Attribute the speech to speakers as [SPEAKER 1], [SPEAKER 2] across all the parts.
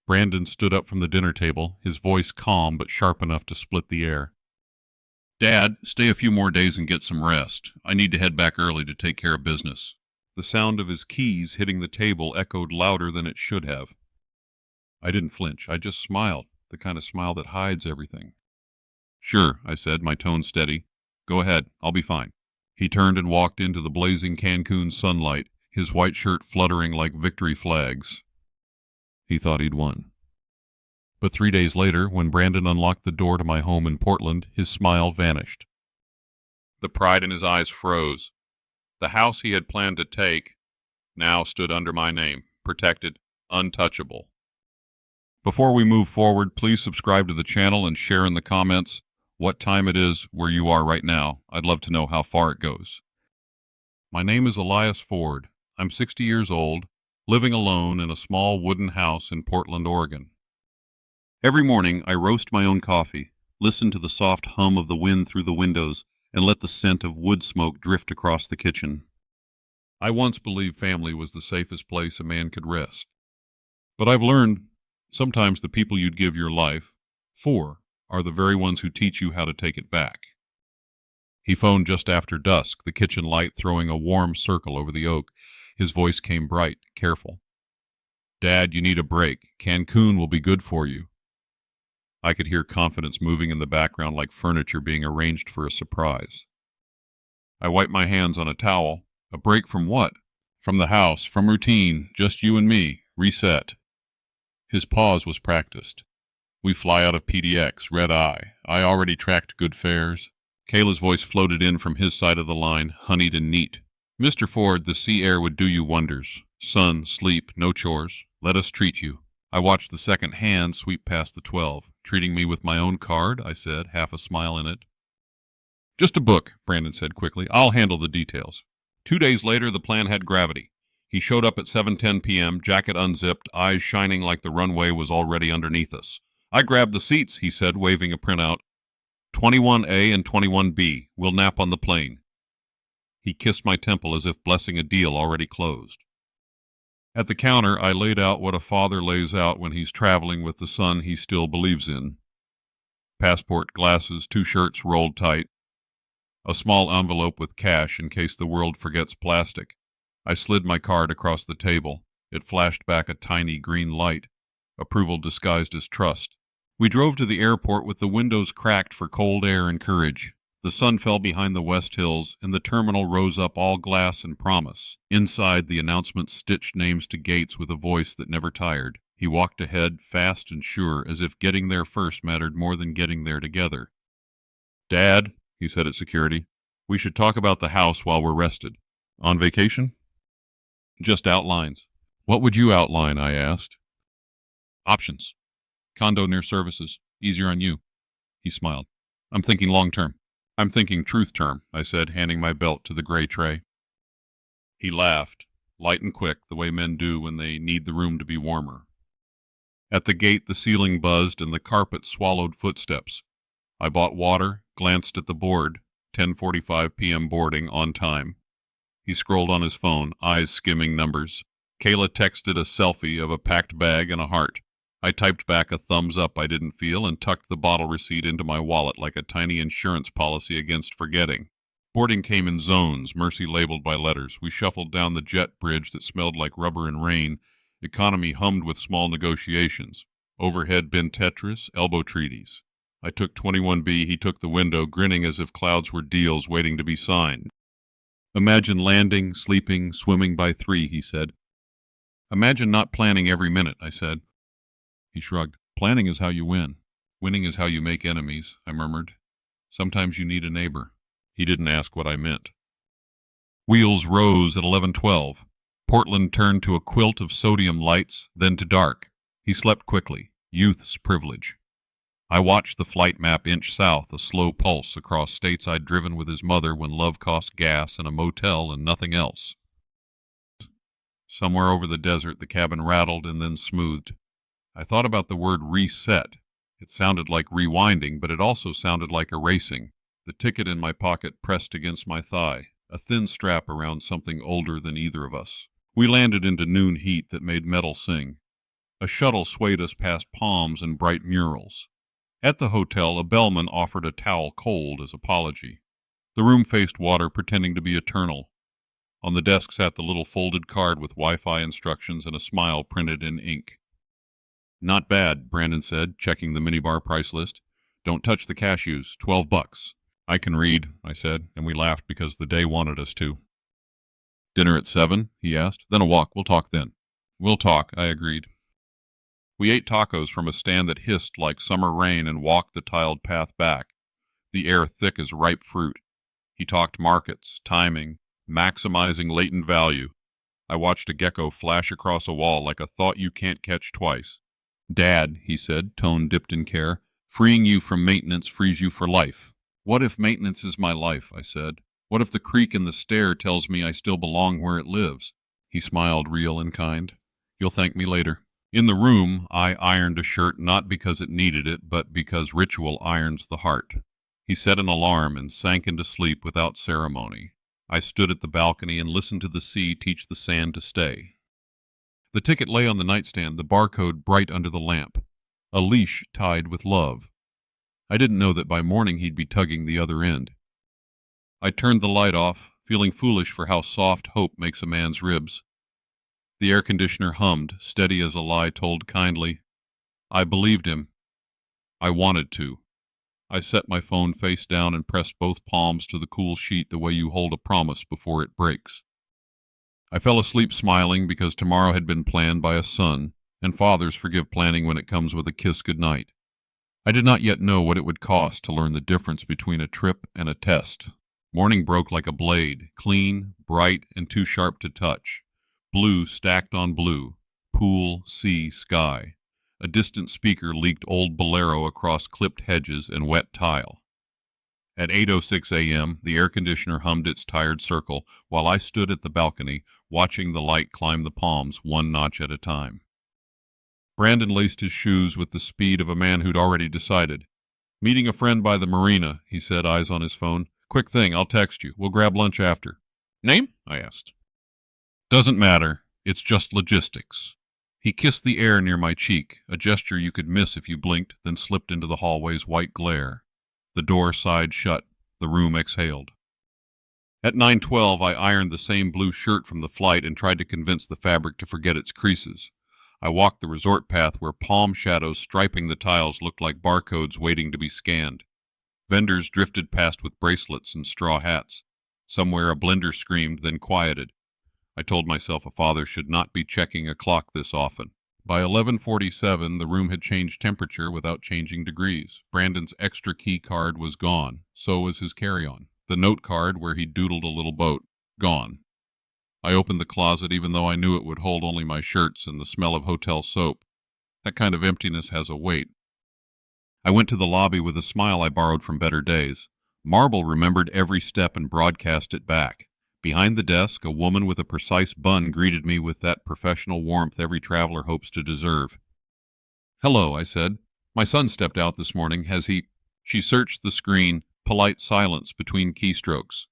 [SPEAKER 1] Brandon stood up from the dinner table, his voice calm but sharp enough to split the air. "Dad, stay a few more days and get some rest. I need to head back early to take care of business." The sound of his keys hitting the table echoed louder than it should have. I didn't flinch. I just smiled, the kind of smile that hides everything. "Sure," I said, my tone steady. "Go ahead. I'll be fine." He turned and walked into the blazing Cancun sunlight, his white shirt fluttering like victory flags. He thought he'd won. But 3 days later, when Brandon unlocked the door to my home in Portland, his smile vanished. The pride in his eyes froze. The house he had planned to take now stood under my name, protected, untouchable. Before we move forward, please subscribe to the channel and share in the comments what time it is where you are right now. I'd love to know how far it goes. My name is Elias Ford. I'm 60 years old, living alone in a small wooden house in Portland, Oregon. Every morning, I roast my own coffee, listen to the soft hum of the wind through the windows, and let the scent of wood smoke drift across the kitchen. I once believed family was the safest place a man could rest. But I've learned sometimes the people you'd give your life for are the very ones who teach you how to take it back. He phoned just after dusk, the kitchen light throwing a warm circle over the oak. His voice came bright, careful. "Dad, you need a break. Cancun will be good for you." I could hear confidence moving in the background like furniture being arranged for a surprise. I wiped my hands on a towel. A break from what? From the house, from routine, just you and me, reset. His pause was practiced. We fly out of PDX, red eye. I already tracked good fares. Kayla's voice floated in from his side of the line, honeyed and neat. "Mr. Ford, the sea air would do you wonders. Sun, sleep, no chores. Let us treat you." I watched the second hand sweep past the 12. "Treating me with my own card?" I said, half a smile in it. "Just a book," Brandon said quickly. "I'll handle the details." 2 days later, the plan had gravity. He showed up at 7:10 p.m., jacket unzipped, eyes shining like the runway was already underneath us. "I grabbed the seats," he said, waving a printout. 21A and 21B. We'll nap on the plane." He kissed my temple as if blessing a deal already closed. At the counter, I laid out what a father lays out when he's traveling with the son he still believes in. Passport, glasses, 2 shirts rolled tight, a small envelope with cash in case the world forgets plastic. I slid my card across the table. It flashed back a tiny green light, approval disguised as trust. We drove to the airport with the windows cracked for cold air and courage. The sun fell behind the West Hills, and the terminal rose up all glass and promise. Inside, the announcement stitched names to gates with a voice that never tired. He walked ahead, fast and sure, as if getting there first mattered more than getting there together. "Dad," he said at security, "we should talk about the house while we're rested." "On vacation?" "Just outlines." "What would you outline?" I asked. "Options. Condo near services. Easier on you." He smiled. "I'm thinking long term." "I'm thinking truth term," I said, handing my belt to the gray tray. He laughed, light and quick, the way men do when they need the room to be warmer. At the gate, the ceiling buzzed and the carpet swallowed footsteps. I bought water, glanced at the board, 10:45 p.m. boarding, on time. He scrolled on his phone, eyes skimming numbers. Kayla texted a selfie of a packed bag and a heart. I typed back a thumbs up I didn't feel and tucked the bottle receipt into my wallet like a tiny insurance policy against forgetting. Boarding came in zones, Mercy labeled by letters. We shuffled down the jet bridge that smelled like rubber and rain. Economy hummed with small negotiations. Overhead bin Tetris, elbow treaties. I took 21B, he took the window, grinning as if clouds were deals waiting to be signed. "Imagine landing, sleeping, swimming by 3, he said. "Imagine not planning every minute," I said. He shrugged. "Planning is how you win. Winning is how you make enemies," I murmured. "Sometimes you need a neighbor." He didn't ask what I meant. Wheels rose at 11:12. Portland turned to a quilt of sodium lights, then to dark. He slept quickly. Youth's privilege. I watched the flight map inch south, a slow pulse across states I'd driven with his mother when love cost gas and a motel and nothing else. Somewhere over the desert, the cabin rattled and then smoothed. I thought about the word reset. It sounded like rewinding, but it also sounded like erasing. The ticket in my pocket pressed against my thigh, a thin strap around something older than either of us. We landed into noon heat that made metal sing. A shuttle swayed us past palms and bright murals. At the hotel, a bellman offered a towel cold as apology. The room faced water, pretending to be eternal. On the desk sat the little folded card with Wi-Fi instructions and a smile printed in ink. "Not bad," Brandon said, checking the minibar price list. "Don't touch the cashews. $12. "I can read," I said, and we laughed because the day wanted us to. "Dinner at 7?" he asked. "Then a walk. We'll talk then." "We'll talk," I agreed. We ate tacos from a stand that hissed like summer rain and walked the tiled path back, the air thick as ripe fruit. He talked markets, timing, maximizing latent value. I watched a gecko flash across a wall like a thought you can't catch twice. "Dad," he said, tone dipped in care, "freeing you from maintenance frees you for life." "What if maintenance is my life?" I said. "What if the creak in the stair tells me I still belong where it lives?" He smiled, real and kind. "You'll thank me later." In the room, I ironed a shirt not because it needed it, but because ritual irons the heart. He set an alarm and sank into sleep without ceremony. I stood at the balcony and listened to the sea teach the sand to stay. The ticket lay on the nightstand, the barcode bright under the lamp. A leash tied with love. I didn't know that by morning he'd be tugging the other end. I turned the light off, feeling foolish for how soft hope makes a man's ribs. The air conditioner hummed, steady as a lie told kindly. I believed him. I wanted to. I set my phone face down and pressed both palms to the cool sheet the way you hold a promise before it breaks. I fell asleep smiling because tomorrow had been planned by a son, and fathers forgive planning when it comes with a kiss goodnight. I did not yet know what it would cost to learn the difference between a trip and a test. Morning broke like a blade, clean, bright, and too sharp to touch. Blue stacked on blue, pool, sea, sky. A distant speaker leaked old bolero across clipped hedges and wet tile. At 8:06 a.m., the air conditioner hummed its tired circle, while I stood at the balcony, watching the light climb the palms one notch at a time. Brandon laced his shoes with the speed of a man who'd already decided. "Meeting a friend by the marina," he said, eyes on his phone. "Quick thing, I'll text you. We'll grab lunch after." "Name?" I asked. "Doesn't matter. It's just logistics." He kissed the air near my cheek, a gesture you could miss if you blinked, then slipped into the hallway's white glare. The door sighed shut. The room exhaled. At 9:12, I ironed the same blue shirt from the flight and tried to convince the fabric to forget its creases. I walked the resort path where palm shadows striping the tiles looked like barcodes waiting to be scanned. Vendors drifted past with bracelets and straw hats. Somewhere a blender screamed, then quieted. I told myself a father should not be checking a clock this often. By 11:47, the room had changed temperature without changing degrees. Brandon's extra key card was gone. So was his carry-on. The note card where he doodled a little boat. Gone. I opened the closet even though I knew it would hold only my shirts and the smell of hotel soap. That kind of emptiness has a weight. I went to the lobby with a smile I borrowed from better days. Marble remembered every step and broadcast it back. Behind the desk, a woman with a precise bun greeted me with that professional warmth every traveler hopes to deserve. "Hello," I said. "My son stepped out this morning. Has he—" She searched the screen, polite silence between keystrokes.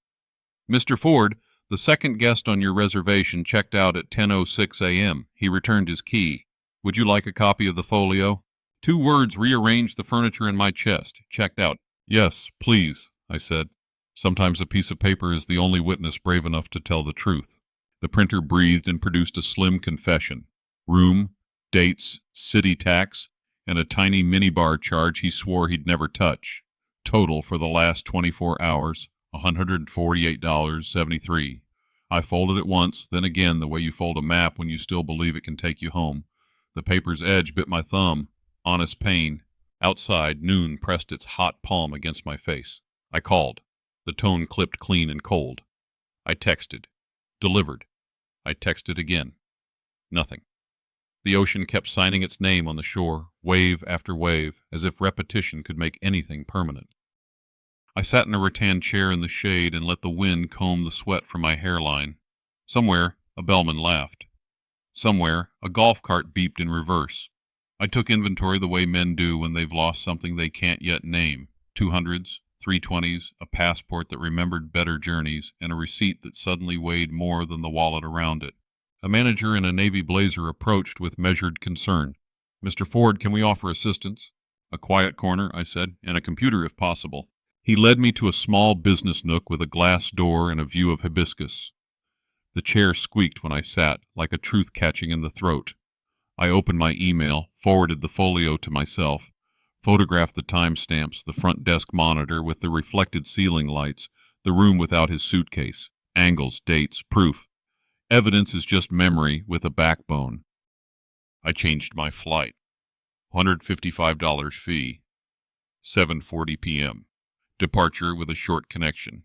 [SPEAKER 1] "Mr. Ford, the second guest on your reservation checked out at 10:06 a.m. He returned his key. Would you like a copy of the folio?" 2 words rearranged the furniture in my chest. Checked out. "Yes, please," I said. Sometimes a piece of paper is the only witness brave enough to tell the truth. The printer breathed and produced a slim confession. Room, dates, city tax, and a tiny minibar charge he swore he'd never touch. Total for the last 24 hours, $148.73. I folded it once, then again the way you fold a map when you still believe it can take you home. The paper's edge bit my thumb. Honest pain. Outside, noon pressed its hot palm against my face. I called. The tone clipped clean and cold. I texted. Delivered. I texted again. Nothing. The ocean kept signing its name on the shore, wave after wave, as if repetition could make anything permanent. I sat in a rattan chair in the shade and let the wind comb the sweat from my hairline. Somewhere, a bellman laughed. Somewhere, a golf cart beeped in reverse. I took inventory the way men do when they've lost something they can't yet name. 200s, 320s, a passport that remembered better journeys, and a receipt that suddenly weighed more than the wallet around it. A manager in a navy blazer approached with measured concern. "Mr. Ford, can we offer assistance?" "A quiet corner," I said, "and a computer if possible." He led me to a small business nook with a glass door and a view of hibiscus. The chair squeaked when I sat, like a truth catching in the throat. I opened my email, forwarded the folio to myself, photographed the timestamps, the front desk monitor with the reflected ceiling lights, the room without his suitcase, angles, dates, proof. Evidence is just memory with a backbone. I changed my flight. $155 fee. 7:40 p.m. Departure with a short connection.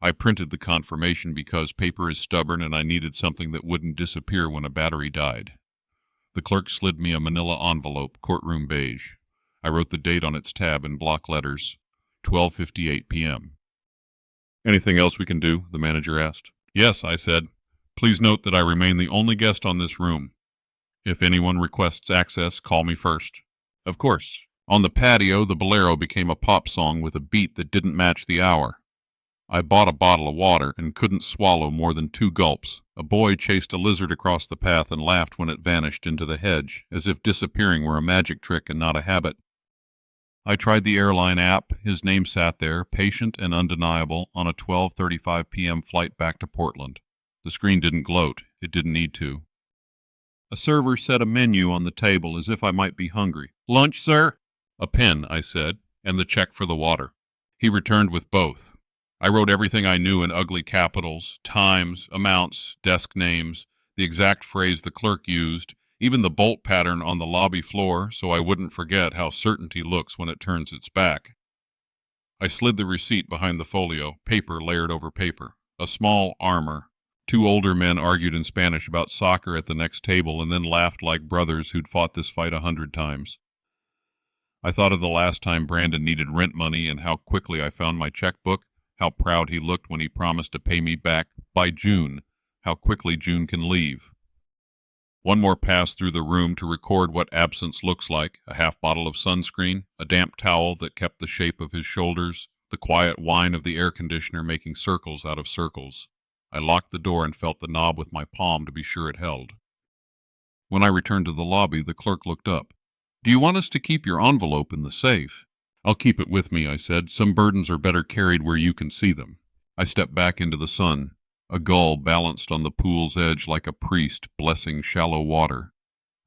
[SPEAKER 1] I printed the confirmation because paper is stubborn and I needed something that wouldn't disappear when a battery died. The clerk slid me a manila envelope, courtroom beige. I wrote the date on its tab in block letters, 12:58 p.m. "Anything else we can do?" the manager asked. "Yes," I said. "Please note that I remain the only guest on this room. If anyone requests access, call me first." "Of course." On the patio, the bolero became a pop song with a beat that didn't match the hour. I bought a bottle of water and couldn't swallow more than 2 gulps. A boy chased a lizard across the path and laughed when it vanished into the hedge, as if disappearing were a magic trick and not a habit. I tried the airline app. His name sat there, patient and undeniable, on a 12:35 p.m. flight back to Portland. The screen didn't gloat. It didn't need to. A server set a menu on the table as if I might be hungry. "Lunch, sir?" "A pen," I said, "and the check for the water." He returned with both. I wrote everything I knew in ugly capitals, times, amounts, desk names, the exact phrase the clerk used, even the bolt pattern on the lobby floor, so I wouldn't forget how certainty looks when it turns its back. I slid the receipt behind the folio, paper layered over paper. A small armor. 2 older men argued in Spanish about soccer at the next table and then laughed like brothers who'd fought this fight 100 times. I thought of the last time Brandon needed rent money and how quickly I found my checkbook, how proud he looked when he promised to pay me back by June, how quickly June can leave. One more pass through the room to record what absence looks like, a half bottle of sunscreen, a damp towel that kept the shape of his shoulders, the quiet whine of the air conditioner making circles out of circles. I locked the door and felt the knob with my palm to be sure it held. When I returned to the lobby, the clerk looked up. "Do you want us to keep your envelope in the safe?" "I'll keep it with me," I said. "Some burdens are better carried where you can see them." I stepped back into the sun. A gull balanced on the pool's edge like a priest blessing shallow water.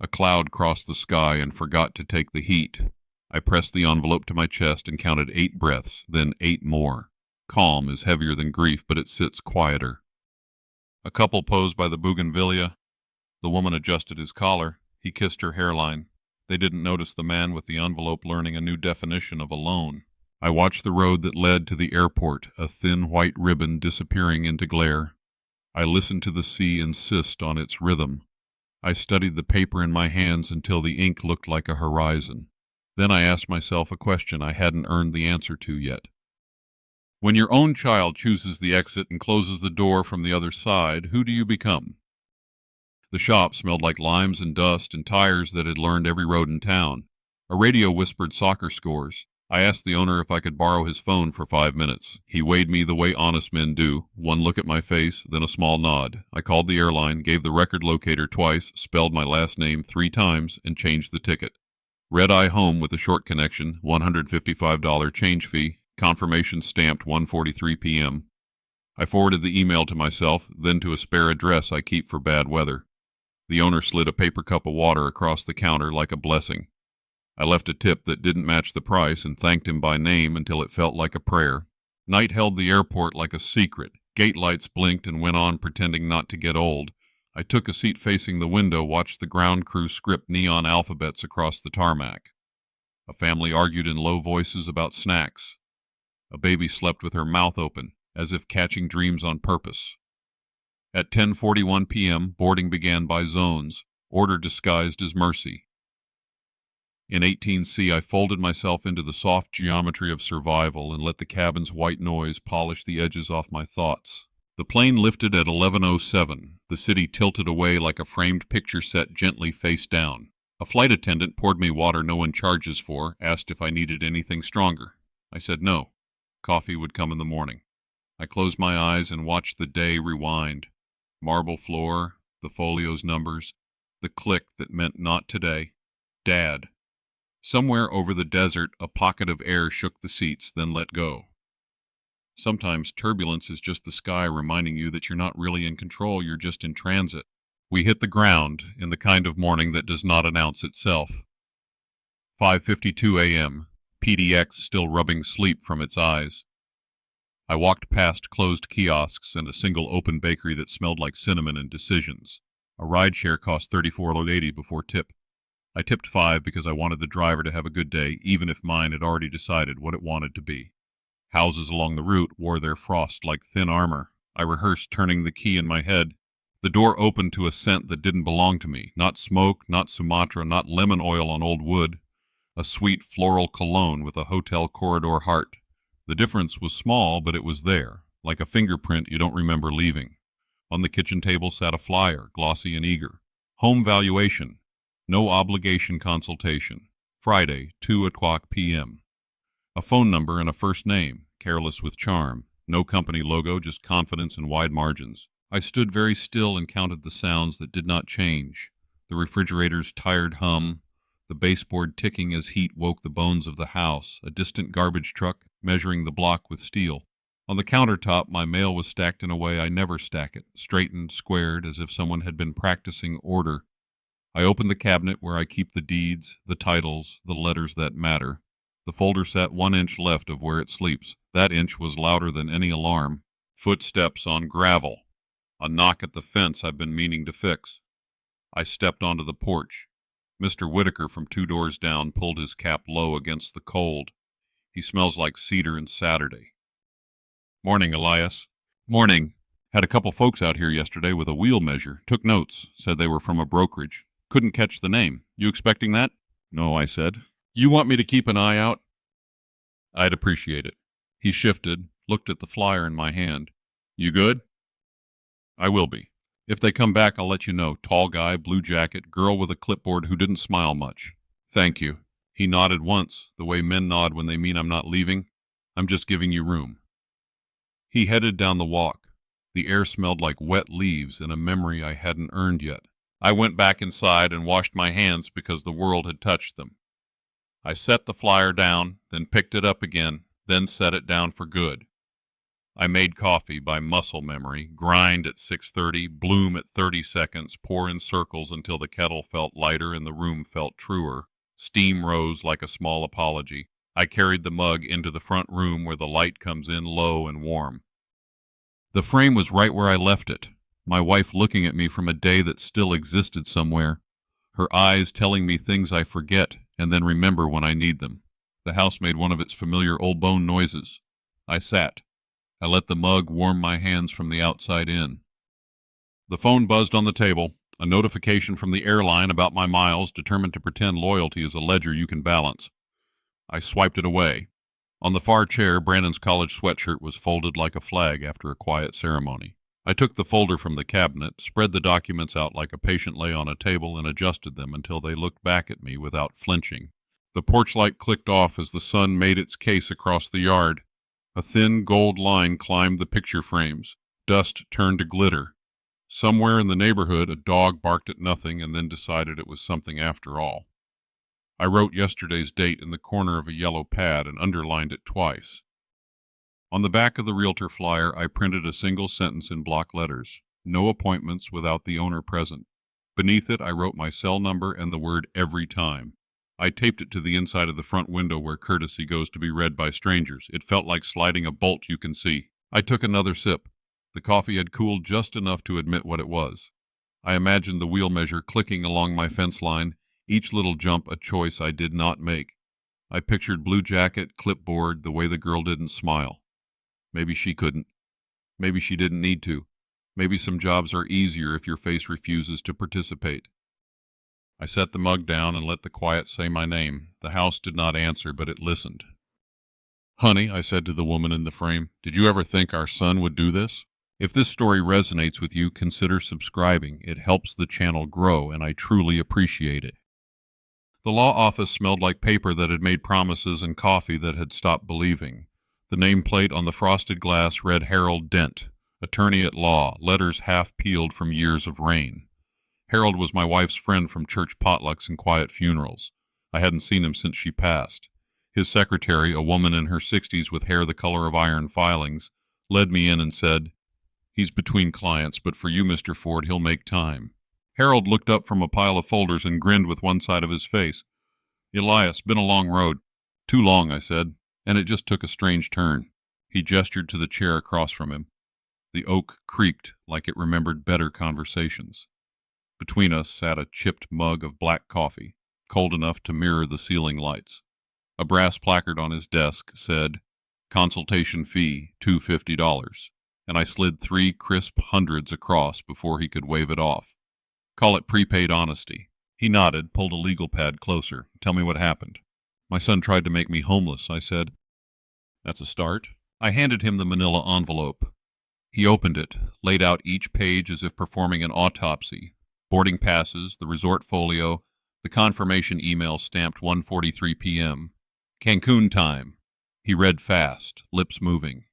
[SPEAKER 1] A cloud crossed the sky and forgot to take the heat. I pressed the envelope to my chest and counted 8 breaths, then 8 more. Calm is heavier than grief, but it sits quieter. A couple posed by the bougainvillea. The woman adjusted his collar. He kissed her hairline. They didn't notice the man with the envelope learning a new definition of alone. I watched the road that led to the airport, a thin white ribbon disappearing into glare. I listened to the sea insist on its rhythm. I studied the paper in my hands until the ink looked like a horizon. Then I asked myself a question I hadn't earned the answer to yet. When your own child chooses the exit and closes the door from the other side, who do you become? The shop smelled like limes and dust and tires that had learned every road in town. A radio whispered soccer scores. I asked the owner if I could borrow his phone for 5 minutes. He weighed me the way honest men do, one look at my face, then a small nod. I called the airline, gave the record locator twice, spelled my last name 3 times, and changed the ticket. Red Eye home with a short connection, $155 change fee, confirmation stamped 1:43 p.m. I forwarded the email to myself, then to a spare address I keep for bad weather. The owner slid a paper cup of water across the counter like a blessing. I left a tip that didn't match the price and thanked him by name until it felt like a prayer. Night held the airport like a secret. Gate lights blinked and went on pretending not to get old. I took a seat facing the window, watched the ground crew script neon alphabets across the tarmac. A family argued in low voices about snacks. A baby slept with her mouth open, as if catching dreams on purpose. At 10:41 p.m., boarding began by zones, order disguised as mercy. In 18C, I folded myself into the soft geometry of survival and let the cabin's white noise polish the edges off my thoughts. The plane lifted at 11:07. The city tilted away like a framed picture set gently face down. A flight attendant poured me water no one charges for, asked if I needed anything stronger. I said no. Coffee would come in the morning. I closed my eyes and watched the day rewind. Marble floor, the folio's numbers, the click that meant not today. Dad. Somewhere over the desert, a pocket of air shook the seats, then let go. Sometimes turbulence is just the sky reminding you that you're not really in control, you're just in transit. We hit the ground in the kind of morning that does not announce itself. 5:52 a.m., PDX still rubbing sleep from its eyes. I walked past closed kiosks and a single open bakery that smelled like cinnamon and decisions. A rideshare cost $34.80 before tip. I tipped $5 because I wanted the driver to have a good day, even if mine had already decided what it wanted to be. Houses along the route wore their frost like thin armor. I rehearsed turning the key in my head. The door opened to a scent that didn't belong to me. Not smoke, not Sumatra, not lemon oil on old wood. A sweet floral cologne with a hotel corridor heart. The difference was small, but it was there, like a fingerprint you don't remember leaving. On the kitchen table sat a flyer, glossy and eager. Home valuation. No obligation consultation. Friday, 2:00 p.m. A phone number and a first name, careless with charm. No company logo, just confidence and wide margins. I stood very still and counted the sounds that did not change. The refrigerator's tired hum, the baseboard ticking as heat woke the bones of the house, a distant garbage truck measuring the block with steel. On the countertop, my mail was stacked in a way I never stack it, straightened, squared, as if someone had been practicing order. I opened the cabinet where I keep the deeds, the titles, the letters that matter. The folder sat 1 inch left of where it sleeps. That inch was louder than any alarm. Footsteps on gravel. A knock at the fence I've been meaning to fix. I stepped onto the porch. Mr. Whitaker from 2 doors down pulled his cap low against the cold. He smells like cedar and Saturday. Morning, Elias. Morning. Had a couple folks out here yesterday with a wheel measure. Took notes. Said they were from a brokerage. Couldn't catch the name. You expecting that? No, I said. You want me to keep an eye out? I'd appreciate it. He shifted, looked at the flyer in my hand. You good? I will be. If they come back, I'll let you know. Tall guy, blue jacket, girl with a clipboard who didn't smile much. Thank you. He nodded once, the way men nod when they mean I'm not leaving. I'm just giving you room. He headed down the walk. The air smelled like wet leaves and a memory I hadn't earned yet. I went back inside and washed my hands because the world had touched them. I set the flyer down, then picked it up again, then set it down for good. I made coffee by muscle memory, grind at 6:30, bloom at 30 seconds, pour in circles until the kettle felt lighter and the room felt truer. Steam rose like a small apology. I carried the mug into the front room where the light comes in low and warm. The frame was right where I left it, my wife looking at me from a day that still existed somewhere. Her eyes telling me things I forget and then remember when I need them. The house made one of its familiar old bone noises. I sat. I let the mug warm my hands from the outside in. The phone buzzed on the table, a notification from the airline about my miles, determined to pretend loyalty is a ledger you can balance. I swiped it away. On the far chair, Brandon's college sweatshirt was folded like a flag after a quiet ceremony. I took the folder from the cabinet, spread the documents out like a patient lay on a table, and adjusted them until they looked back at me without flinching. The porch light clicked off as the sun made its case across the yard. A thin gold line climbed the picture frames. Dust turned to glitter. Somewhere in the neighborhood, a dog barked at nothing and then decided it was something after all. I wrote yesterday's date in the corner of a yellow pad and underlined it twice. On the back of the realtor flyer, I printed a single sentence in block letters. No appointments without the owner present. Beneath it, I wrote my cell number and the word every time. I taped it to the inside of the front window where courtesy goes to be read by strangers. It felt like sliding a bolt you can see. I took another sip. The coffee had cooled just enough to admit what it was. I imagined the wheel measure clicking along my fence line, each little jump a choice I did not make. I pictured blue jacket, clipboard, the way the girl didn't smile. Maybe she couldn't. Maybe she didn't need to. Maybe some jobs are easier if your face refuses to participate. I set the mug down and let the quiet say my name. The house did not answer, but it listened. Honey, I said to the woman in the frame, did you ever think our son would do this? If this story resonates with you, consider subscribing. It helps the channel grow, and I truly appreciate it. The law office smelled like paper that had made promises and coffee that had stopped believing. The nameplate on the frosted glass read Harold Dent, attorney at law, letters half peeled from years of rain. Harold was my wife's friend from church potlucks and quiet funerals. I hadn't seen him since she passed. His secretary, a woman in her 60s with hair the color of iron filings, led me in and said, "He's between clients, but for you, Mr. Ford, he'll make time." Harold looked up from a pile of folders and grinned with one side of his face. "Elias, been a long road." "Too long," I said, and it just took a strange turn. He gestured to the chair across from him. The oak creaked like it remembered better conversations. Between us sat a chipped mug of black coffee, cold enough to mirror the ceiling lights. A brass placard on his desk said, "Consultation fee, $250, and I slid 3 crisp hundreds across before he could wave it off. "Call it prepaid honesty." He nodded, pulled a legal pad closer. "Tell me what happened." "My son tried to make me homeless," I said. "That's a start." I handed him the manila envelope. He opened it, laid out each page as if performing an autopsy. Boarding passes, the resort folio, the confirmation email stamped 1:43 p.m. "Cancun time." He read fast, lips moving.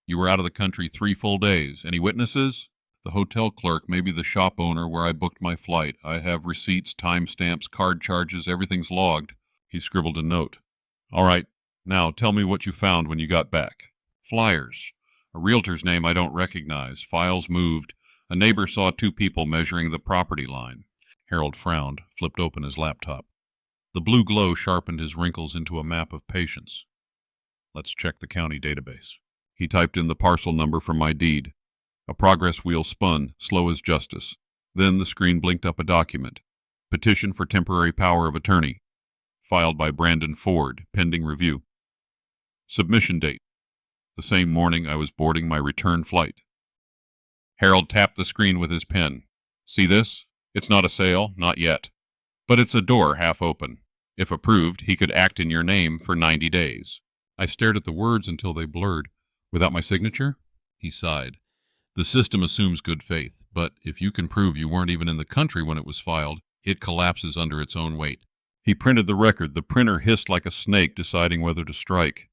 [SPEAKER 1] "You were out of the country 3 full days. Any witnesses?" "The hotel clerk, maybe the shop owner where I booked my flight. I have receipts, timestamps, card charges, everything's logged." He scribbled a note. "All right. Now tell me what you found when you got back." "Flyers. A realtor's name I don't recognize. Files moved. A neighbor saw 2 people measuring the property line." Harold frowned, flipped open his laptop. The blue glow sharpened his wrinkles into a map of patience. "Let's check the county database." He typed in the parcel number from my deed. A progress wheel spun, slow as justice. Then the screen blinked up a document. "Petition for temporary power of attorney. Filed by Brandon Ford, pending review." Submission date: the same morning I was boarding my return flight. Harold tapped the screen with his pen. "See this? It's not a sale, not yet. But it's a door half open. If approved, he could act in your name for 90 days. I stared at the words until they blurred. "Without my signature?" He sighed. "The system assumes good faith, but if you can prove you weren't even in the country when it was filed, it collapses under its own weight." He printed the record. The printer hissed like a snake, deciding whether to strike.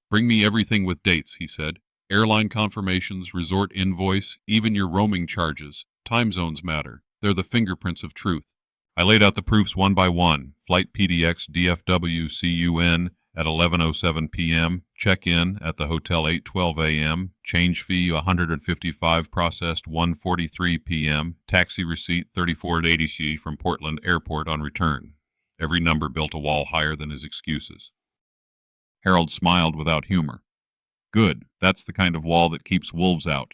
[SPEAKER 1] "Bring me everything with dates," he said. "Airline confirmations, resort invoice, even your roaming charges. Time zones matter. They're the fingerprints of truth." I laid out the proofs one by one. Flight PDX DFW CUN at 11:07 p.m., check-in at the hotel 8:12 a.m., change fee 155, processed 1:43 p.m., taxi receipt 3480C from Portland Airport on return. Every number built a wall higher than his excuses. Harold smiled without humor. "Good. That's the kind of wall that keeps wolves out.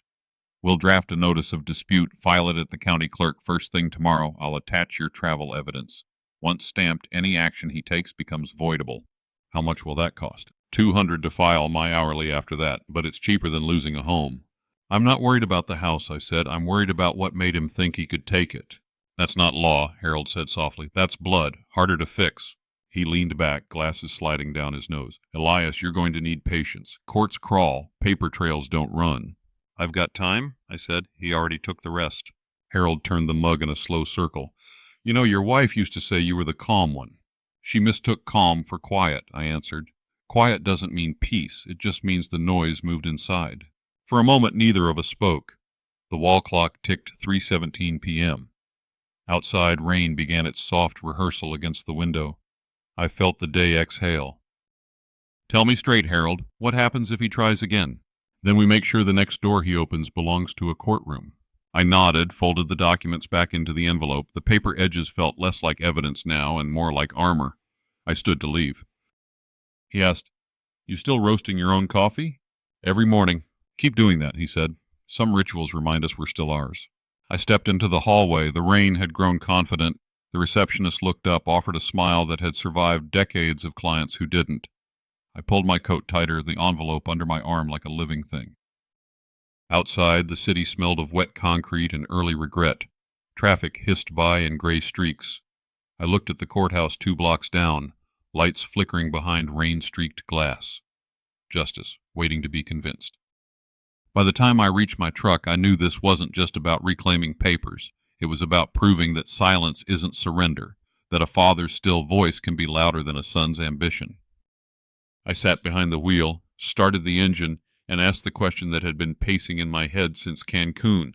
[SPEAKER 1] We'll draft a notice of dispute, file it at the county clerk first thing tomorrow. I'll attach your travel evidence. Once stamped, any action he takes becomes voidable." "How much will that cost?" $200 to file, my hourly after that, but it's cheaper than losing a home." "I'm not worried about the house," I said. "I'm worried about what made him think he could take it." "That's not law," Harold said softly. "That's blood, harder to fix." He leaned back, glasses sliding down his nose. "Elias, you're going to need patience. Courts crawl, paper trails don't run." "I've got time," I said. He already took the rest. Harold turned the mug in a slow circle. "You know, your wife used to say you were the calm one." "She mistook calm for quiet," I answered. "Quiet doesn't mean peace. It just means the noise moved inside." For a moment neither of us spoke. The wall clock ticked 3:17 p.m. Outside, rain began its soft rehearsal against the window. I felt the day exhale. "Tell me straight, Harold. What happens if he tries again?" "Then we make sure the next door he opens belongs to a courtroom." I nodded, folded the documents back into the envelope. The paper edges felt less like evidence now and more like armor. I stood to leave. He asked, "You still roasting your own coffee?" "Every morning." "Keep doing that," he said. "Some rituals remind us we're still ours." I stepped into the hallway. The rain had grown confident. The receptionist looked up, offered a smile that had survived decades of clients who didn't. I pulled my coat tighter, the envelope under my arm like a living thing. Outside, the city smelled of wet concrete and early regret. Traffic hissed by in gray streaks. I looked at the courthouse 2 blocks down, lights flickering behind rain-streaked glass. Justice, waiting to be convinced. By the time I reached my truck, I knew this wasn't just about reclaiming papers. It was about proving that silence isn't surrender, that a father's still voice can be louder than a son's ambition. I sat behind the wheel, started the engine, and asked the question that had been pacing in my head since Cancun.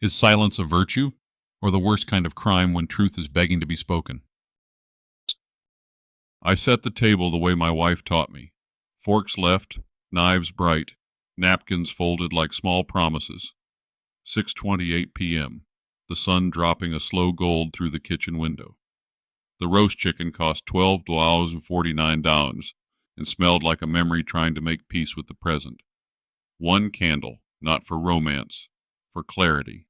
[SPEAKER 1] "Is silence a virtue?" or the worst kind of crime when truth is begging to be spoken. I set the table the way my wife taught me. Forks left, knives bright, napkins folded like small promises. 6:28 p.m., the sun dropping a slow gold through the kitchen window. The roast chicken cost $12.49 and smelled like a memory trying to make peace with the present. One candle, not for romance, for clarity.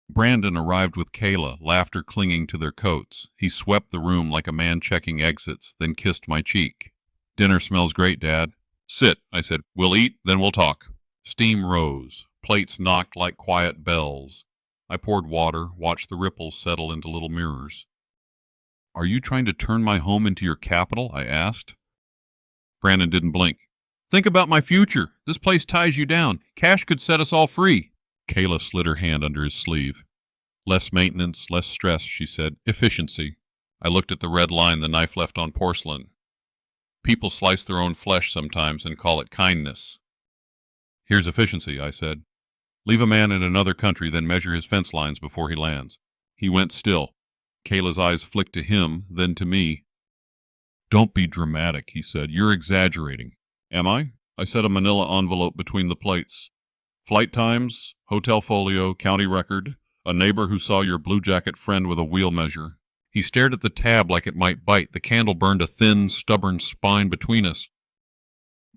[SPEAKER 1] Brandon arrived with Kayla, laughter clinging to their coats. He swept the room like a man checking exits, then kissed my cheek. "Dinner smells great, Dad." "Sit," I said. "We'll eat, then we'll talk." Steam rose. Plates knocked like quiet bells. I poured water, watched the ripples settle into little mirrors. "Are you trying to turn my home into your capital?" I asked. Brandon didn't blink. "Think about my future. This place ties you down. Cash could set us all free." Kayla slid her hand under his sleeve. "Less maintenance, less stress," she said. "Efficiency." I looked at the red line the knife left on porcelain. "People slice their own flesh sometimes and call it kindness." "Here's efficiency," I said. "Leave a man in another country, then measure his fence lines before he lands." He went still. Kayla's eyes flicked to him, then to me. "Don't be dramatic," he said. "You're exaggerating." "Am I?" I set a manila envelope between the plates. "Flight times, hotel folio, county record, a neighbor who saw your blue jacket friend with a wheel measure." He stared at the tab like it might bite. The candle burned a thin, stubborn spine between us.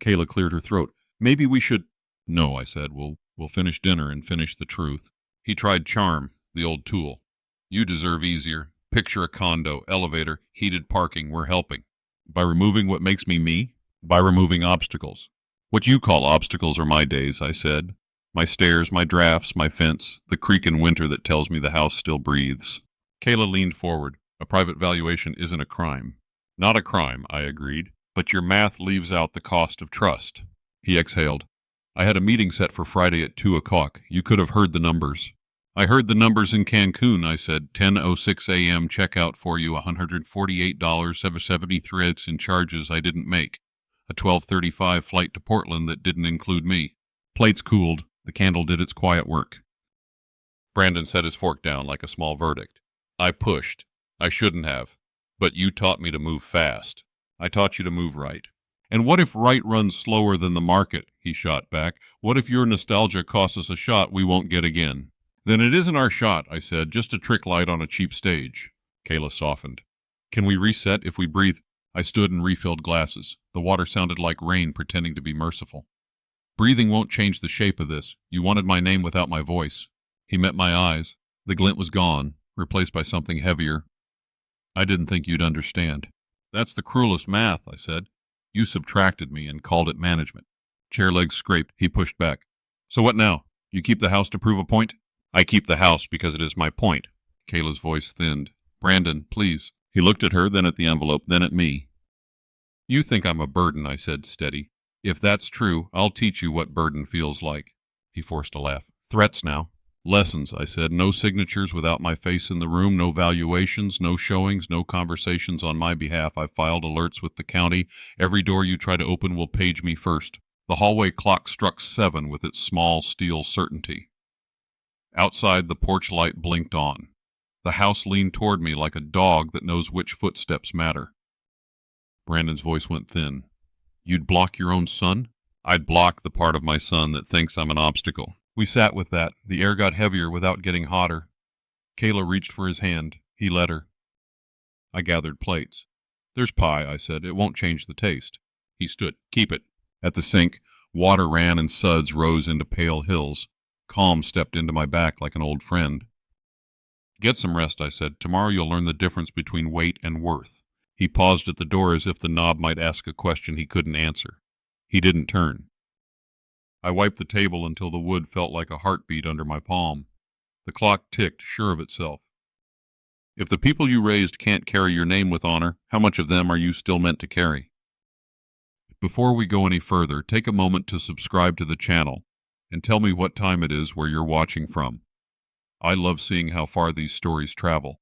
[SPEAKER 1] Kayla cleared her throat. "Maybe we should—" "No," I said. We'll finish dinner and finish the truth." He tried charm, the old tool. "You deserve easier. Picture a condo, elevator, heated parking. We're helping. By removing what makes me me? By removing obstacles." "What you call obstacles are my days," I said. "My stairs, my drafts, my fence, the creak in winter that tells me the house still breathes." Kayla leaned forward. "A private valuation isn't a crime." "Not a crime," I agreed. "But your math leaves out the cost of trust." He exhaled. "I had a meeting set for Friday at 2 o'clock. You could have heard the numbers." "I heard the numbers in Cancun," I said. 10:06 a.m. checkout for you, $148.73 in charges I didn't make. A 12:35 flight to Portland that didn't include me. Plates cooled. The candle did its quiet work. Brandon set his fork down like a small verdict. "I pushed. I shouldn't have. But you taught me to move fast. I taught you to move right." "And what if right runs slower than the market?" he shot back. "What if your nostalgia costs us a shot we won't get again?" "Then it isn't our shot," I said. "Just a trick light on a cheap stage." Kayla softened. "Can we reset if we breathe?" I stood and refilled glasses. The water sounded like rain pretending to be merciful. "Breathing won't change the shape of this. You wanted my name without my voice." He met my eyes. The glint was gone, replaced by something heavier. "I didn't think you'd understand." "That's the cruelest math," I said. "You subtracted me and called it management." Chair legs scraped. He pushed back. "So what now? You keep the house to prove a point?" "I keep the house because it is my point." Kayla's voice thinned. "Brandon, please." He looked at her, then at the envelope, then at me. "You think I'm a burden," I said, steady. "If that's true, I'll teach you what burden feels like." He forced a laugh. "Threats now." "Lessons," I said. "No signatures without my face in the room, no valuations, no showings, no conversations on my behalf. I've filed alerts with the county. Every door you try to open will page me first." The hallway clock struck 7 with its small steel certainty. Outside, the porch light blinked on. The house leaned toward me like a dog that knows which footsteps matter. Brandon's voice went thin. "You'd block your own son?" "I'd block the part of my son that thinks I'm an obstacle." We sat with that. The air got heavier without getting hotter. Kayla reached for his hand. He let her. I gathered plates. "There's pie," I said. "It won't change the taste." He stood. "Keep it." At the sink, water ran and suds rose into pale hills. Calm stepped into my back like an old friend. "Get some rest," I said. "Tomorrow you'll learn the difference between weight and worth." He paused at the door as if the knob might ask a question he couldn't answer. He didn't turn. I wiped the table until the wood felt like a heartbeat under my palm. The clock ticked, sure of itself. "If the people you raised can't carry your name with honor, how much of them are you still meant to carry?" Before we go any further, take a moment to subscribe to the channel and tell me what time it is where you're watching from. I love seeing how far these stories travel.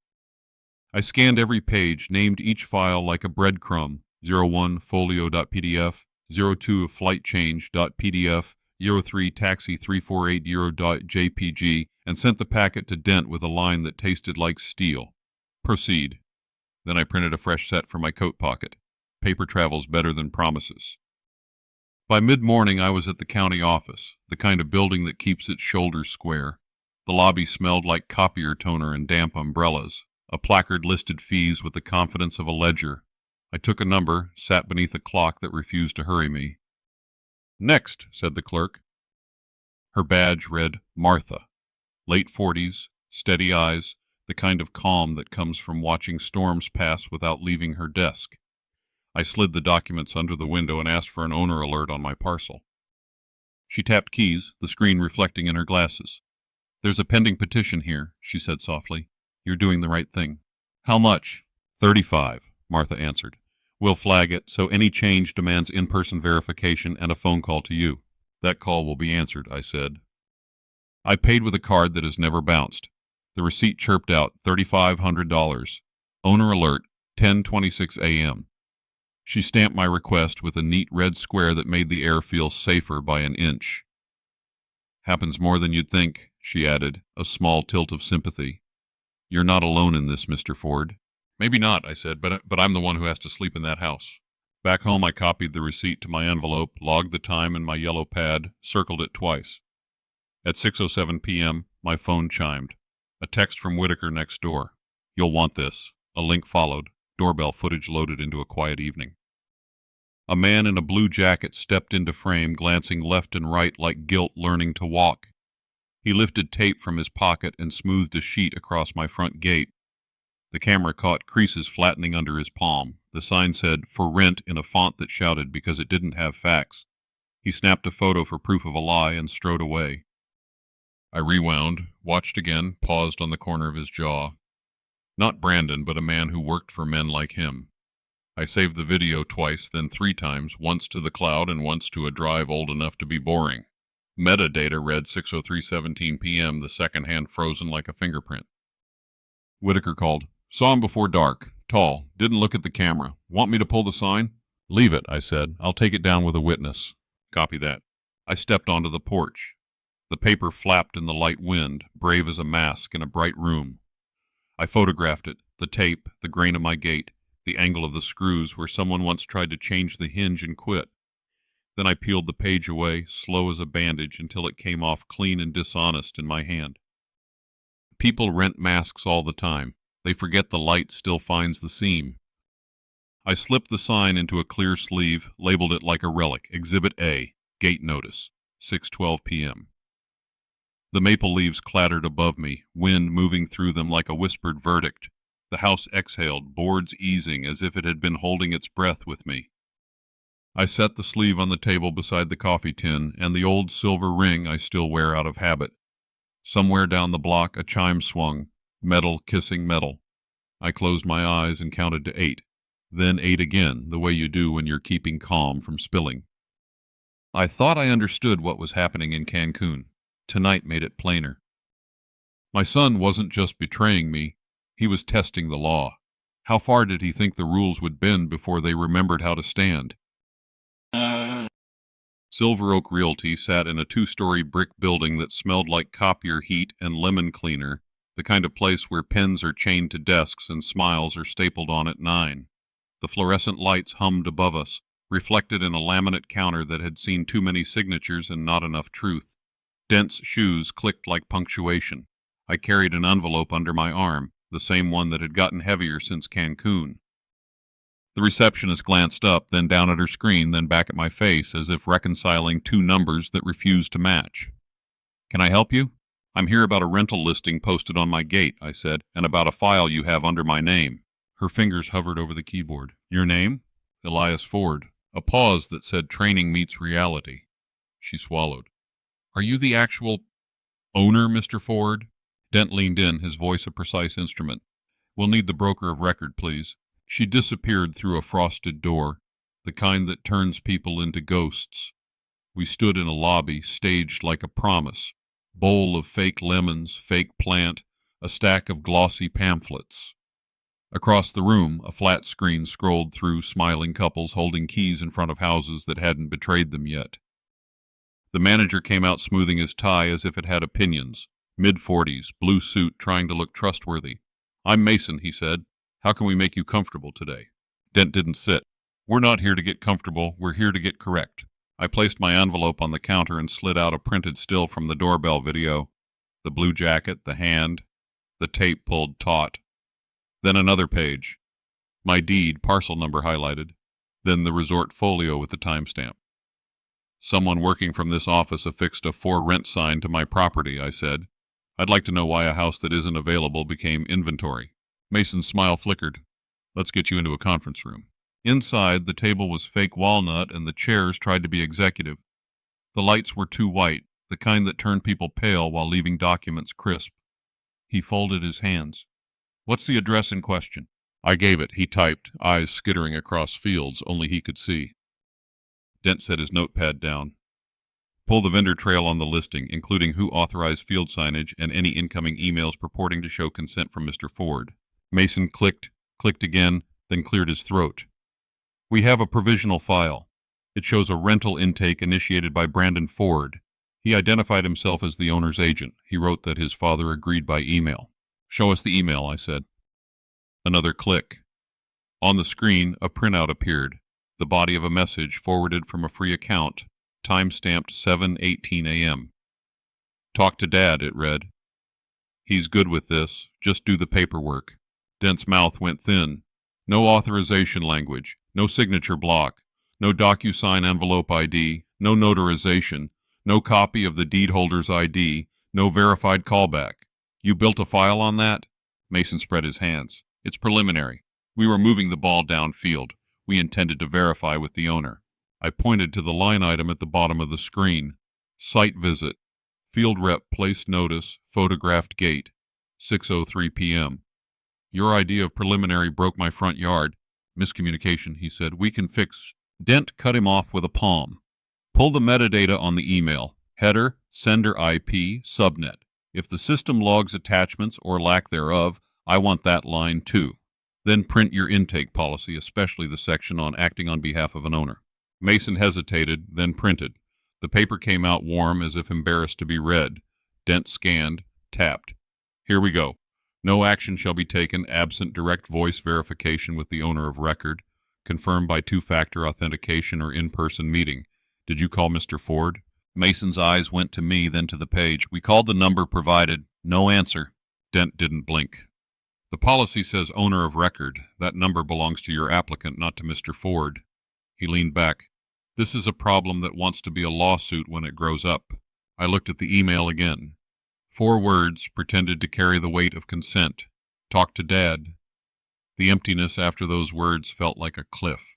[SPEAKER 1] I scanned every page, named each file like a breadcrumb: 01 folio.pdf, 02 flightchange.pdf, Euro 3 taxi 348 Euro.jpg, and sent the packet to Dent with a line that tasted like steel. Proceed. Then I printed a fresh set for my coat pocket. Paper travels better than promises. By mid-morning I was at the county office, the kind of building that keeps its shoulders square. The lobby smelled like copier toner and damp umbrellas. A placard listed fees with the confidence of a ledger. I took a number, sat beneath a clock that refused to hurry me. "Next," said the clerk. Her badge read Martha. Late 40s, steady eyes, the kind of calm that comes from watching storms pass without leaving her desk. I slid the documents under the window and asked for an owner alert on my parcel. She tapped keys, the screen reflecting in her glasses. "There's a pending petition here," she said softly. "You're doing the right thing." "How much?" "$35," Martha answered. "We'll flag it, so any change demands in-person verification and a phone call to you." "That call will be answered," I said. I paid with a card that has never bounced. The receipt chirped out $3,500. Owner alert, 10:26 a.m. She stamped my request with a neat red square that made the air feel safer by an inch. "Happens more than you'd think," she added, a small tilt of sympathy. "You're not alone in this, Mr. Ford." "Maybe not," I said, but I'm the one who has to sleep in that house." Back home I copied the receipt to my envelope, logged the time in my yellow pad, circled it twice. At 6:07 p.m., my phone chimed. A text from Whitaker next door. "You'll want this." A link followed. Doorbell footage loaded into a quiet evening. A man in a blue jacket stepped into frame, glancing left and right like guilt learning to walk. He lifted tape from his pocket and smoothed a sheet across my front gate. The camera caught creases flattening under his palm. The sign said, "For rent," in a font that shouted because it didn't have facts. He snapped a photo for proof of a lie and strode away. I rewound, watched again, paused on the corner of his jaw. Not Brandon, but a man who worked for men like him. I saved the video twice, then 3 times, once to the cloud and once to a drive old enough to be boring. Metadata read 6:03:17 p.m., the second hand frozen like a fingerprint. Whitaker called. "Saw him before dark. Tall. Didn't look at the camera. Want me to pull the sign?" "Leave it," I said. "I'll take it down with a witness." "Copy that." I stepped onto the porch. The paper flapped in the light wind, brave as a mask in a bright room. I photographed it, the tape, the grain of my gate, the angle of the screws where someone once tried to change the hinge and quit. Then I peeled the page away, slow as a bandage, until it came off clean and dishonest in my hand. People rent masks all the time. They forget the light still finds the seam. I slipped the sign into a clear sleeve, labeled it like a relic, Exhibit A, Gate Notice, 6:12 p.m. The maple leaves clattered above me, wind moving through them like a whispered verdict. The house exhaled, boards easing as if it had been holding its breath with me. I set the sleeve on the table beside the coffee tin and the old silver ring I still wear out of habit. Somewhere down the block a chime swung, metal kissing metal. I closed my eyes and counted to 8, then 8 again, the way you do when you're keeping calm from spilling. I thought I understood what was happening in Cancun. Tonight made it plainer. My son wasn't just betraying me, he was testing the law. How far did he think the rules would bend before they remembered how to stand? Silver Oak Realty sat in a 2-story brick building that smelled like copier heat and lemon cleaner, the kind of place where pens are chained to desks and smiles are stapled on at 9. The fluorescent lights hummed above us, reflected in a laminate counter that had seen too many signatures and not enough truth. Dent's shoes clicked like punctuation. I carried an envelope under my arm, the same one that had gotten heavier since Cancun. The receptionist glanced up, then down at her screen, then back at my face, as if reconciling 2 numbers that refused to match. "Can I help you?" "I'm here about a rental listing posted on my gate," I said, "and about a file you have under my name." Her fingers hovered over the keyboard. "Your name?" "Elias Ford." A pause that said training meets reality. She swallowed. "Are you the actual owner, Mr. Ford?" Dent leaned in, his voice a precise instrument. "We'll need the broker of record, please." She disappeared through a frosted door, the kind that turns people into ghosts. We stood in a lobby, staged like a promise. Bowl of fake lemons, fake plant, a stack of glossy pamphlets. Across the room, a flat screen scrolled through smiling couples holding keys in front of houses that hadn't betrayed them yet. The manager came out smoothing his tie as if it had opinions. Mid-40s, blue suit, trying to look trustworthy. "I'm Mason," he said. "How can we make you comfortable today?" Dent didn't sit. "We're not here to get comfortable. We're here to get correct." I placed my envelope on the counter and slid out a printed still from the doorbell video. The blue jacket, the hand, the tape pulled taut. Then another page. My deed, parcel number highlighted. Then the resort folio with the timestamp. "Someone working from this office affixed a for rent sign to my property," I said. "I'd like to know why a house that isn't available became inventory." Mason's smile flickered. "Let's get you into a conference room." Inside, the table was fake walnut and the chairs tried to be executive. The lights were too white, the kind that turned people pale while leaving documents crisp. He folded his hands. "What's the address in question?" I gave it. He typed, eyes skittering across fields only he could see. Dent set his notepad down. "Pull the vendor trail on the listing, including who authorized field signage and any incoming emails purporting to show consent from Mr. Ford." Mason clicked again, then cleared his throat. "We have a provisional file. It shows a rental intake initiated by Brandon Ford. He identified himself as the owner's agent. He wrote that his father agreed by email." "Show us the email," I said. Another click. On the screen, a printout appeared. The body of a message forwarded from a free account, time-stamped 7:18 a.m. "Talk to Dad," it read. "He's good with this. Just do the paperwork." Dent's mouth went thin. No authorization language, no signature block, no DocuSign envelope ID, no notarization, no copy of the deed holder's ID, no verified callback. "You built a file on that?" Mason spread his hands. "It's preliminary. We were moving the ball downfield. We intended to verify with the owner." I pointed to the line item at the bottom of the screen. "Site visit. Field rep placed notice, photographed gate, 6:03 p.m. Your idea of preliminary broke my front yard." "Miscommunication," he said. "We can fix." Dent cut him off with a palm. "Pull the metadata on the email. Header, sender IP, subnet. If the system logs attachments or lack thereof, I want that line too. Then print your intake policy, especially the section on acting on behalf of an owner." Mason hesitated, then printed. The paper came out warm, as if embarrassed to be read. Dent scanned, tapped. "Here we go. No action shall be taken absent direct voice verification with the owner of record, confirmed by two-factor authentication or in-person meeting. Did you call Mr. Ford?" Mason's eyes went to me, then to the page. "We called the number provided. No answer." Dent didn't blink. "The policy says owner of record. That number belongs to your applicant, not to Mr. Ford." He leaned back. "This is a problem that wants to be a lawsuit when it grows up." I looked at the email again. 4 words pretended to carry the weight of consent. "Talk to Dad." The emptiness after those words felt like a cliff.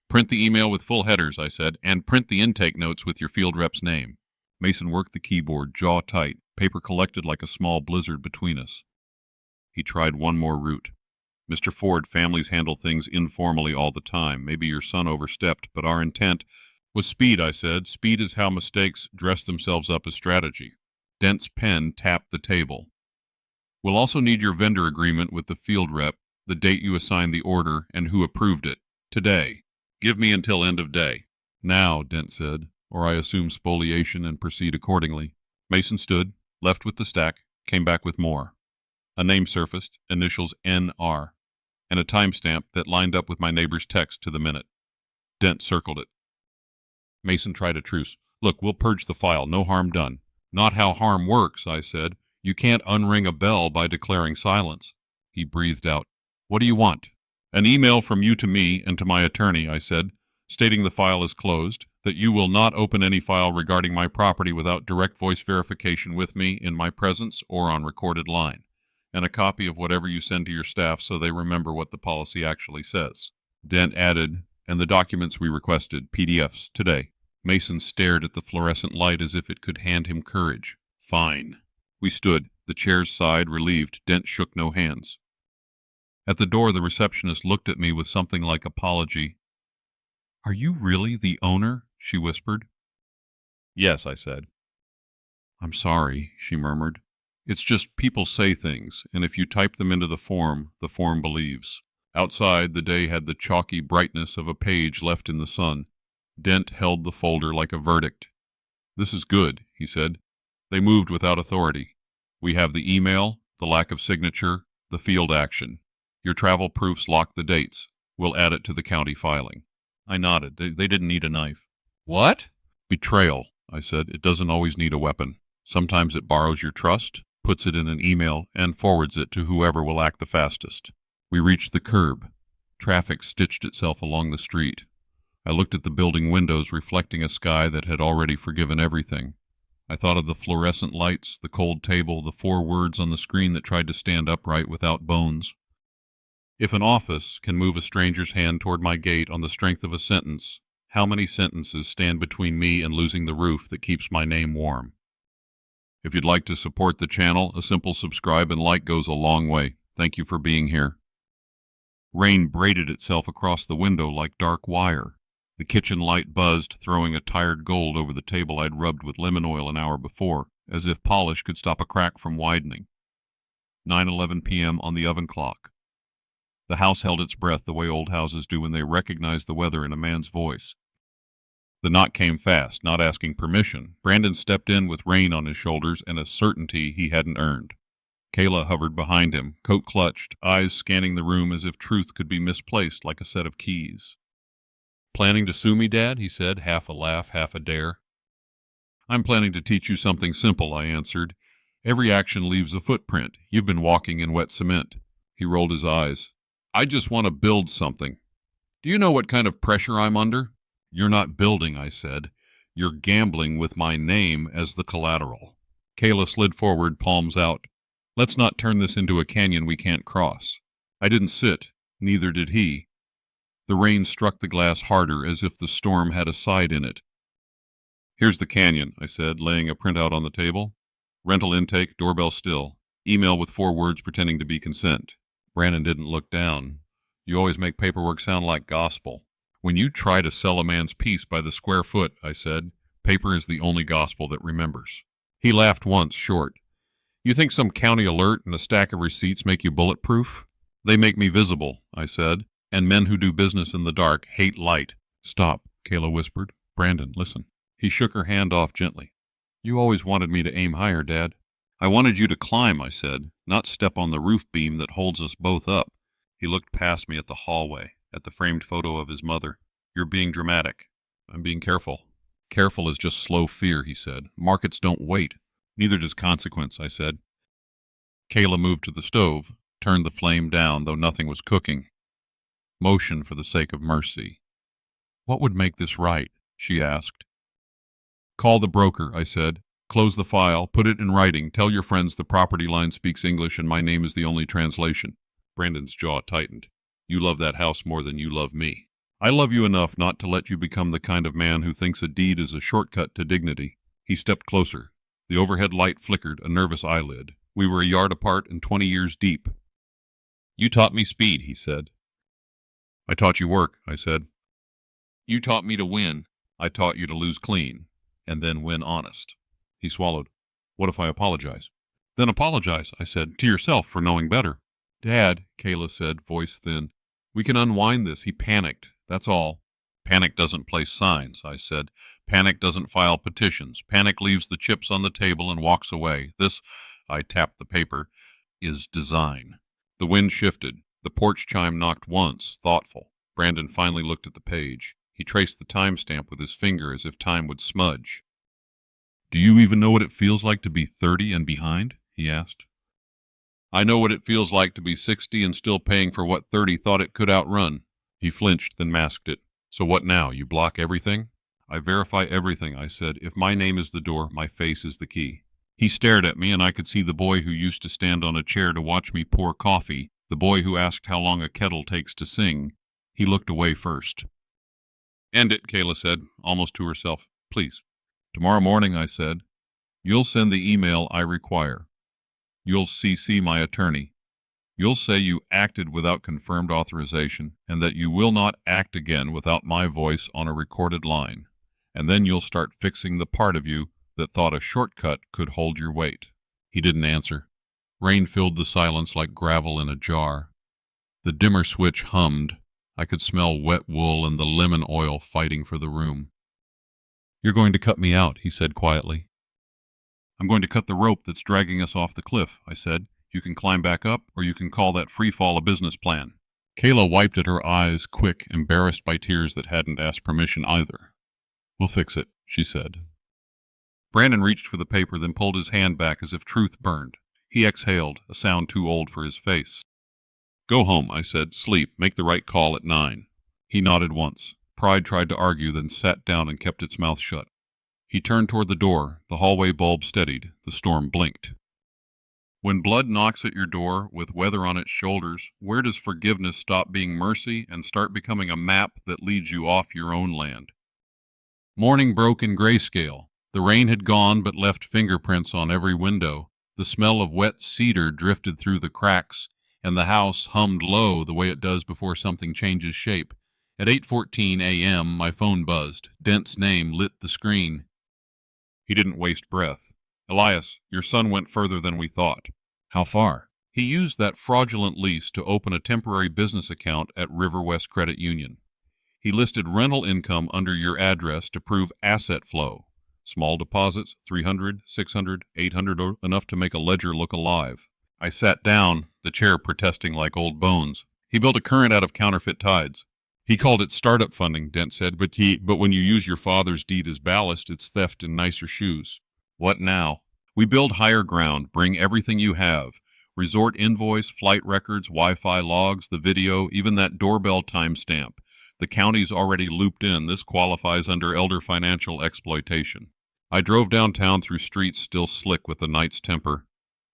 [SPEAKER 1] "Print the email with full headers," I said, "and print the intake notes with your field rep's name." Mason worked the keyboard, jaw tight. Paper collected like a small blizzard between us. He tried one more route. "Mr. Ford, families handle things informally all the time. Maybe your son overstepped, but our intent was speed," I said. "Speed is how mistakes dress themselves up as strategy." Dent's pen tapped the table. "We'll also need your vendor agreement with the field rep, the date you assigned the order, and who approved it. Today. Give me until end of day." "Now," Dent said, "or I assume spoliation and proceed accordingly." Mason stood, left with the stack, came back with more. A name surfaced, initials NR, and a timestamp that lined up with my neighbor's text to the minute. Dent circled it. Mason tried a truce. "Look, we'll purge the file. No harm done." "Not how harm works," I said. "You can't unring a bell by declaring silence." He breathed out. "What do you want?" "An email from you to me and to my attorney," I said, "stating the file is closed, that you will not open any file regarding my property without direct voice verification with me in my presence or on recorded line, and a copy of whatever you send to your staff so they remember what the policy actually says." Dent added, "and the documents we requested, PDFs, today." Mason stared at the fluorescent light as if it could hand him courage. "Fine." We stood, the chairs sighed, relieved. Dent shook no hands. At the door, the receptionist looked at me with something like apology. "Are you really the owner?" she whispered. "Yes," I said. "I'm sorry," she murmured. "It's just people say things, and if you type them into the form believes." Outside, the day had the chalky brightness of a page left in the sun. Dent held the folder like a verdict. This is good, he said. They moved without authority. We have the email, the lack of signature, the field action. Your travel proofs lock the dates. We'll add it to the county filing. I nodded. They didn't need a knife. What? Betrayal, I said. It doesn't always need a weapon. Sometimes it borrows your trust, puts it in an email, and forwards it to whoever will act the fastest. We reached the curb. Traffic stitched itself along the street. I looked at the building windows reflecting a sky that had already forgiven everything. I thought of the fluorescent lights, the cold table, the 4 words on the screen that tried to stand upright without bones. If an office can move a stranger's hand toward my gate on the strength of a sentence, how many sentences stand between me and losing the roof that keeps my name warm? If you'd like to support the channel, a simple subscribe and like goes a long way. Thank you for being here. Rain braided itself across the window like dark wire. The kitchen light buzzed, throwing a tired gold over the table I'd rubbed with lemon oil an hour before, as if polish could stop a crack from widening. 9:11 p.m. on the oven clock. The house held its breath the way old houses do when they recognize the weather in a man's voice. The knock came fast, not asking permission. Brandon stepped in with Rain on his shoulders and a certainty he hadn't earned. Kayla hovered behind him, coat clutched, eyes scanning the room as if truth could be misplaced like a set of keys. "Planning to sue me, Dad?" he said, half a laugh, half a dare. "I'm planning to teach you something simple," I answered. "Every action leaves a footprint. You've been walking in wet cement." He rolled his eyes. "I just want to build something. Do you know what kind of pressure I'm under?" "You're not building," I said. "You're gambling with my name as the collateral." Kayla slid forward, palms out. "Let's not turn this into a canyon we can't cross." I didn't sit. Neither did he. The rain struck the glass harder, as if the storm had a side in it. "Here's the canyon," I said, laying a printout on the table. "Rental intake, doorbell still. Email with 4 words pretending to be consent." Brandon didn't look down. "You always make paperwork sound like gospel." "When you try to sell a man's peace by the square foot," I said, "paper is the only gospel that remembers." He laughed once, short. "You think some county alert and a stack of receipts make you bulletproof?" "They make me visible," I said, "and men who do business in the dark hate light." "Stop," Kayla whispered. "Brandon, listen." He shook her hand off gently. "You always wanted me to aim higher, Dad." "I wanted you to climb," I said, "not step on the roof beam that holds us both up." He looked past me at the hallway, at the framed photo of his mother. "You're being dramatic." "I'm being careful." "Careful is just slow fear," he said. "Markets don't wait." "Neither does consequence," I said. Kayla moved to the stove, turned the flame down, though nothing was cooking. Motion for the sake of mercy. "What would make this right?" she asked. "Call the broker," I said. "Close the file, put it in writing, tell your friends the property line speaks English and my name is the only translation." Brandon's jaw tightened. "You love that house more than you love me." "I love you enough not to let you become the kind of man who thinks a deed is a shortcut to dignity." He stepped closer. The overhead light flickered, a nervous eyelid. We were a yard apart and 20 years deep. "You taught me speed," he said. "I taught you work," I said. "You taught me to win." "I taught you to lose clean, and then win honest." He swallowed. "What if I apologize?" "Then apologize," I said, "to yourself for knowing better." "Dad," Kayla said, voice thin, "we can unwind this. He panicked, that's all." "Panic doesn't place signs," I said. "Panic doesn't file petitions. Panic leaves the chips on the table and walks away. This," I tapped the paper, "is design." The wind shifted. The porch chime knocked once, thoughtful. Brandon finally looked at the page. He traced the timestamp with his finger as if time would smudge. "Do you even know what it feels like to be 30 and behind?" he asked. "I know what it feels like to be 60 and still paying for what 30 thought it could outrun." He flinched, then masked it. "So what now? You block everything?" "I verify everything," I said. "If my name is the door, my face is the key." He stared at me, and I could see the boy who used to stand on a chair to watch me pour coffee, the boy who asked how long a kettle takes to sing. He looked away first. "End it," Kayla said, almost to herself. "Please." "Tomorrow morning," I said, "you'll send the email I require. You'll CC my attorney. You'll say you acted without confirmed authorization and that you will not act again without my voice on a recorded line. And then you'll start fixing the part of you that thought a shortcut could hold your weight." He didn't answer. Rain filled the silence like gravel in a jar. The dimmer switch hummed. I could smell wet wool and the lemon oil fighting for the room. "You're going to cut me out," he said quietly. "I'm going to cut the rope that's dragging us off the cliff," I said. "You can climb back up, or you can call that free fall a business plan." Kayla wiped at her eyes, quick, embarrassed by tears that hadn't asked permission either. "We'll fix it," she said. Brandon reached for the paper, then pulled his hand back as if truth burned. He exhaled, a sound too old for his face. "Go home," I said. "Sleep. Make the right call at 9. He nodded once. Pride tried to argue, then sat down and kept its mouth shut. He turned toward the door. The hallway bulb steadied. The storm blinked. When blood knocks at your door with weather on its shoulders, where does forgiveness stop being mercy and start becoming a map that leads you off your own land? Morning broke in grayscale. The rain had gone but left fingerprints on every window. The smell of wet cedar drifted through the cracks, and the house hummed low the way it does before something changes shape. At 8:14 a.m., my phone buzzed. Dent's name lit the screen. He didn't waste breath. "Elias, your son went further than we thought." "How far?" "He used that fraudulent lease to open a temporary business account at River West Credit Union. He listed rental income under your address to prove asset flow. Small deposits, 300, 600, 800, enough to make a ledger look alive." I sat down, the chair protesting like old bones. "He built a current out of counterfeit tides." "He called it startup funding," Dent said, but when you use your father's deed as ballast, it's theft in nicer shoes." "What now?" "We build higher ground, bring everything you have. Resort invoice, flight records, Wi-Fi logs, the video, even that doorbell timestamp. The county's already looped in. This qualifies under elder financial exploitation." I drove downtown through streets still slick with the night's temper.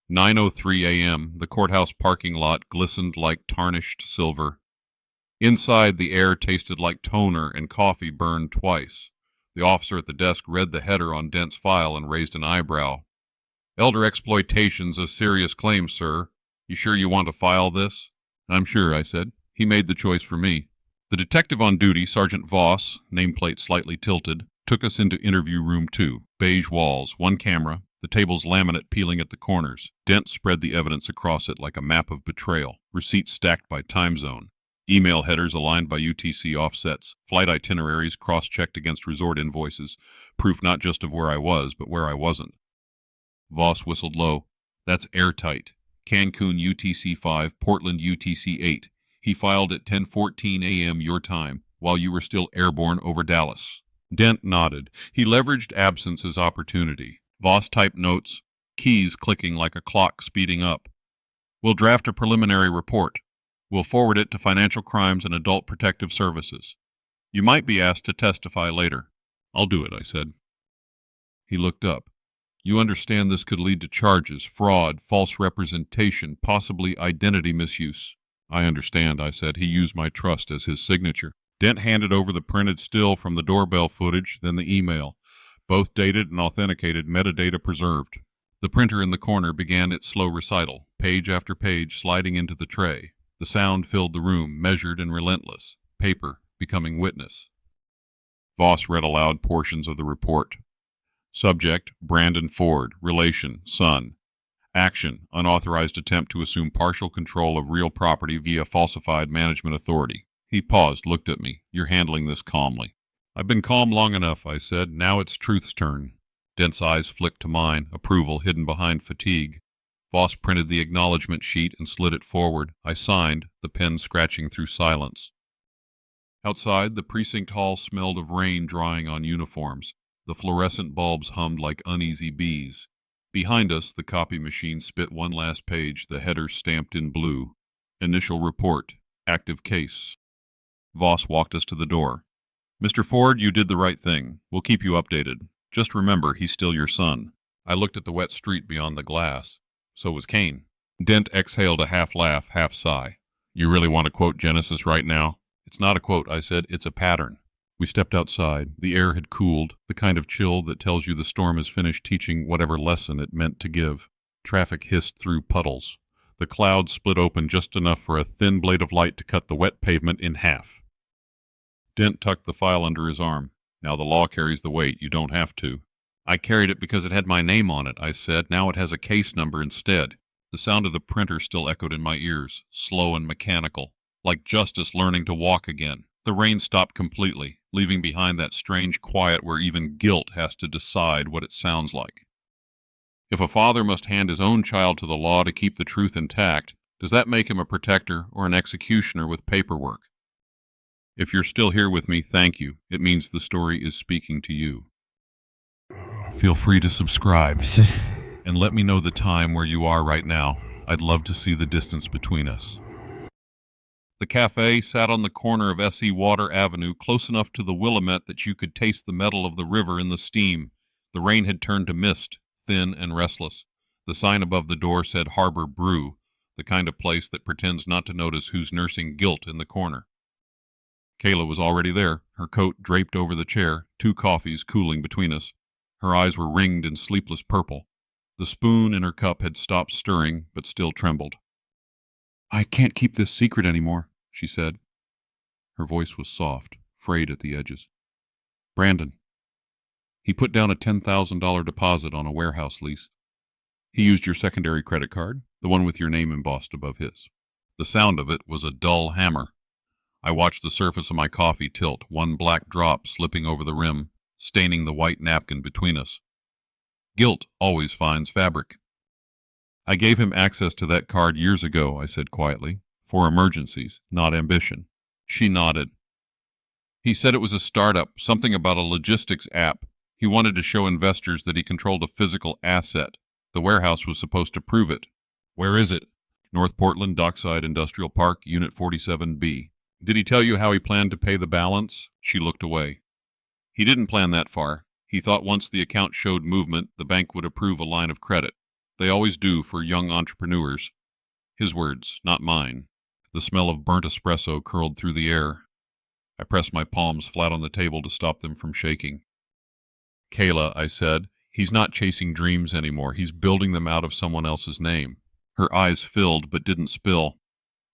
[SPEAKER 1] 9:03 a.m., the courthouse parking lot glistened like tarnished silver. Inside, the air tasted like toner and coffee burned twice. The officer at the desk read the header on Dent's file and raised an eyebrow. "Elder exploitation's a serious claim, sir. You sure you want to file this?" "I'm sure," I said. "He made the choice for me." The detective on duty, Sergeant Voss, nameplate slightly tilted, took us into interview room 2. Beige walls, one camera, the table's laminate peeling at the corners. Dent spread the evidence across it like a map of betrayal, receipts stacked by time zone, email headers aligned by UTC offsets, flight itineraries cross-checked against resort invoices, proof not just of where I was, but where I wasn't. Voss whistled low. "That's airtight. Cancun UTC 5, Portland UTC 8. He filed at 10:14 a.m. your time, while you were still airborne over Dallas." Dent nodded. He leveraged absence as opportunity. Voss typed notes, keys clicking like a clock speeding up. "We'll draft a preliminary report. We'll forward it to Financial Crimes and Adult Protective Services. You might be asked to testify later." "I'll do it," I said. He looked up. "You understand this could lead to charges, fraud, false representation, possibly identity misuse." "I understand," I said. "He used my trust as his signature." Dent handed over the printed still from the doorbell footage, then the email. Both dated and authenticated, metadata preserved. The printer in the corner began its slow recital, page after page sliding into the tray. The sound filled the room, measured and relentless. Paper becoming witness. Voss read aloud portions of the report. Subject, Brandon Ford. Relation, son. Action, unauthorized attempt to assume partial control of real property via falsified management authority. He paused, looked at me. "You're handling this calmly." "I've been calm long enough," I said. "Now it's truth's turn." Dent's eyes flicked to mine, approval hidden behind fatigue. Voss printed the acknowledgment sheet and slid it forward. I signed, the pen scratching through silence. Outside, the precinct hall smelled of rain drying on uniforms. The fluorescent bulbs hummed like uneasy bees. Behind us, the copy machine spit one last page, the header stamped in blue. Initial report. Active case. Voss walked us to the door. "Mr. Ford, you did the right thing. We'll keep you updated. Just remember, he's still your son." I looked at the wet street beyond the glass. So was Cain. Dent exhaled a half laugh, half sigh. "You really want to quote Genesis right now?" "It's not a quote," I said. "It's a pattern." We stepped outside. The air had cooled, the kind of chill that tells you the storm has finished teaching whatever lesson it meant to give. Traffic hissed through puddles. The clouds split open just enough for a thin blade of light to cut the wet pavement in half. Dent tucked the file under his arm. "Now the law carries the weight. You don't have to." "I carried it because it had my name on it," I said. "Now it has a case number instead." The sound of the printer still echoed in my ears, slow and mechanical, like justice learning to walk again. The rain stopped completely, leaving behind that strange quiet where even guilt has to decide what it sounds like. If a father must hand his own child to the law to keep the truth intact, does that make him a protector or an executioner with paperwork? If you're still here with me, thank you. It means the story is speaking to you. Feel free to subscribe and let me know the time where you are right now. I'd love to see the distance between us. The cafe sat on the corner of S.E. Water Avenue, close enough to the Willamette that you could taste the metal of the river in the steam. The rain had turned to mist, thin and restless. The sign above the door said Harbor Brew, the kind of place that pretends not to notice who's nursing guilt in the corner. Kayla was already there, her coat draped over the chair, 2 coffees cooling between us. Her eyes were ringed in sleepless purple. The spoon in her cup had stopped stirring, but still trembled. "I can't keep this secret anymore," she said. Her voice was soft, frayed at the edges. "Brandon. He put down a $10,000 deposit on a warehouse lease. He used your secondary credit card, the one with your name embossed above his." The sound of it was a dull hammer. I watched the surface of my coffee tilt, one black drop slipping over the rim, staining the white napkin between us. Guilt always finds fabric. "I gave him access to that card years ago," I said quietly, "for emergencies, not ambition." She nodded. "He said it was a startup, something about a logistics app. He wanted to show investors that he controlled a physical asset. The warehouse was supposed to prove it." "Where is it?" "North Portland, Dockside Industrial Park, Unit 47B. "Did he tell you how he planned to pay the balance?" She looked away. "He didn't plan that far. He thought once the account showed movement, the bank would approve a line of credit. They always do for young entrepreneurs." His words, not mine. The smell of burnt espresso curled through the air. I pressed my palms flat on the table to stop them from shaking. "Kayla," I said, "he's not chasing dreams anymore. He's building them out of someone else's name." Her eyes filled but didn't spill.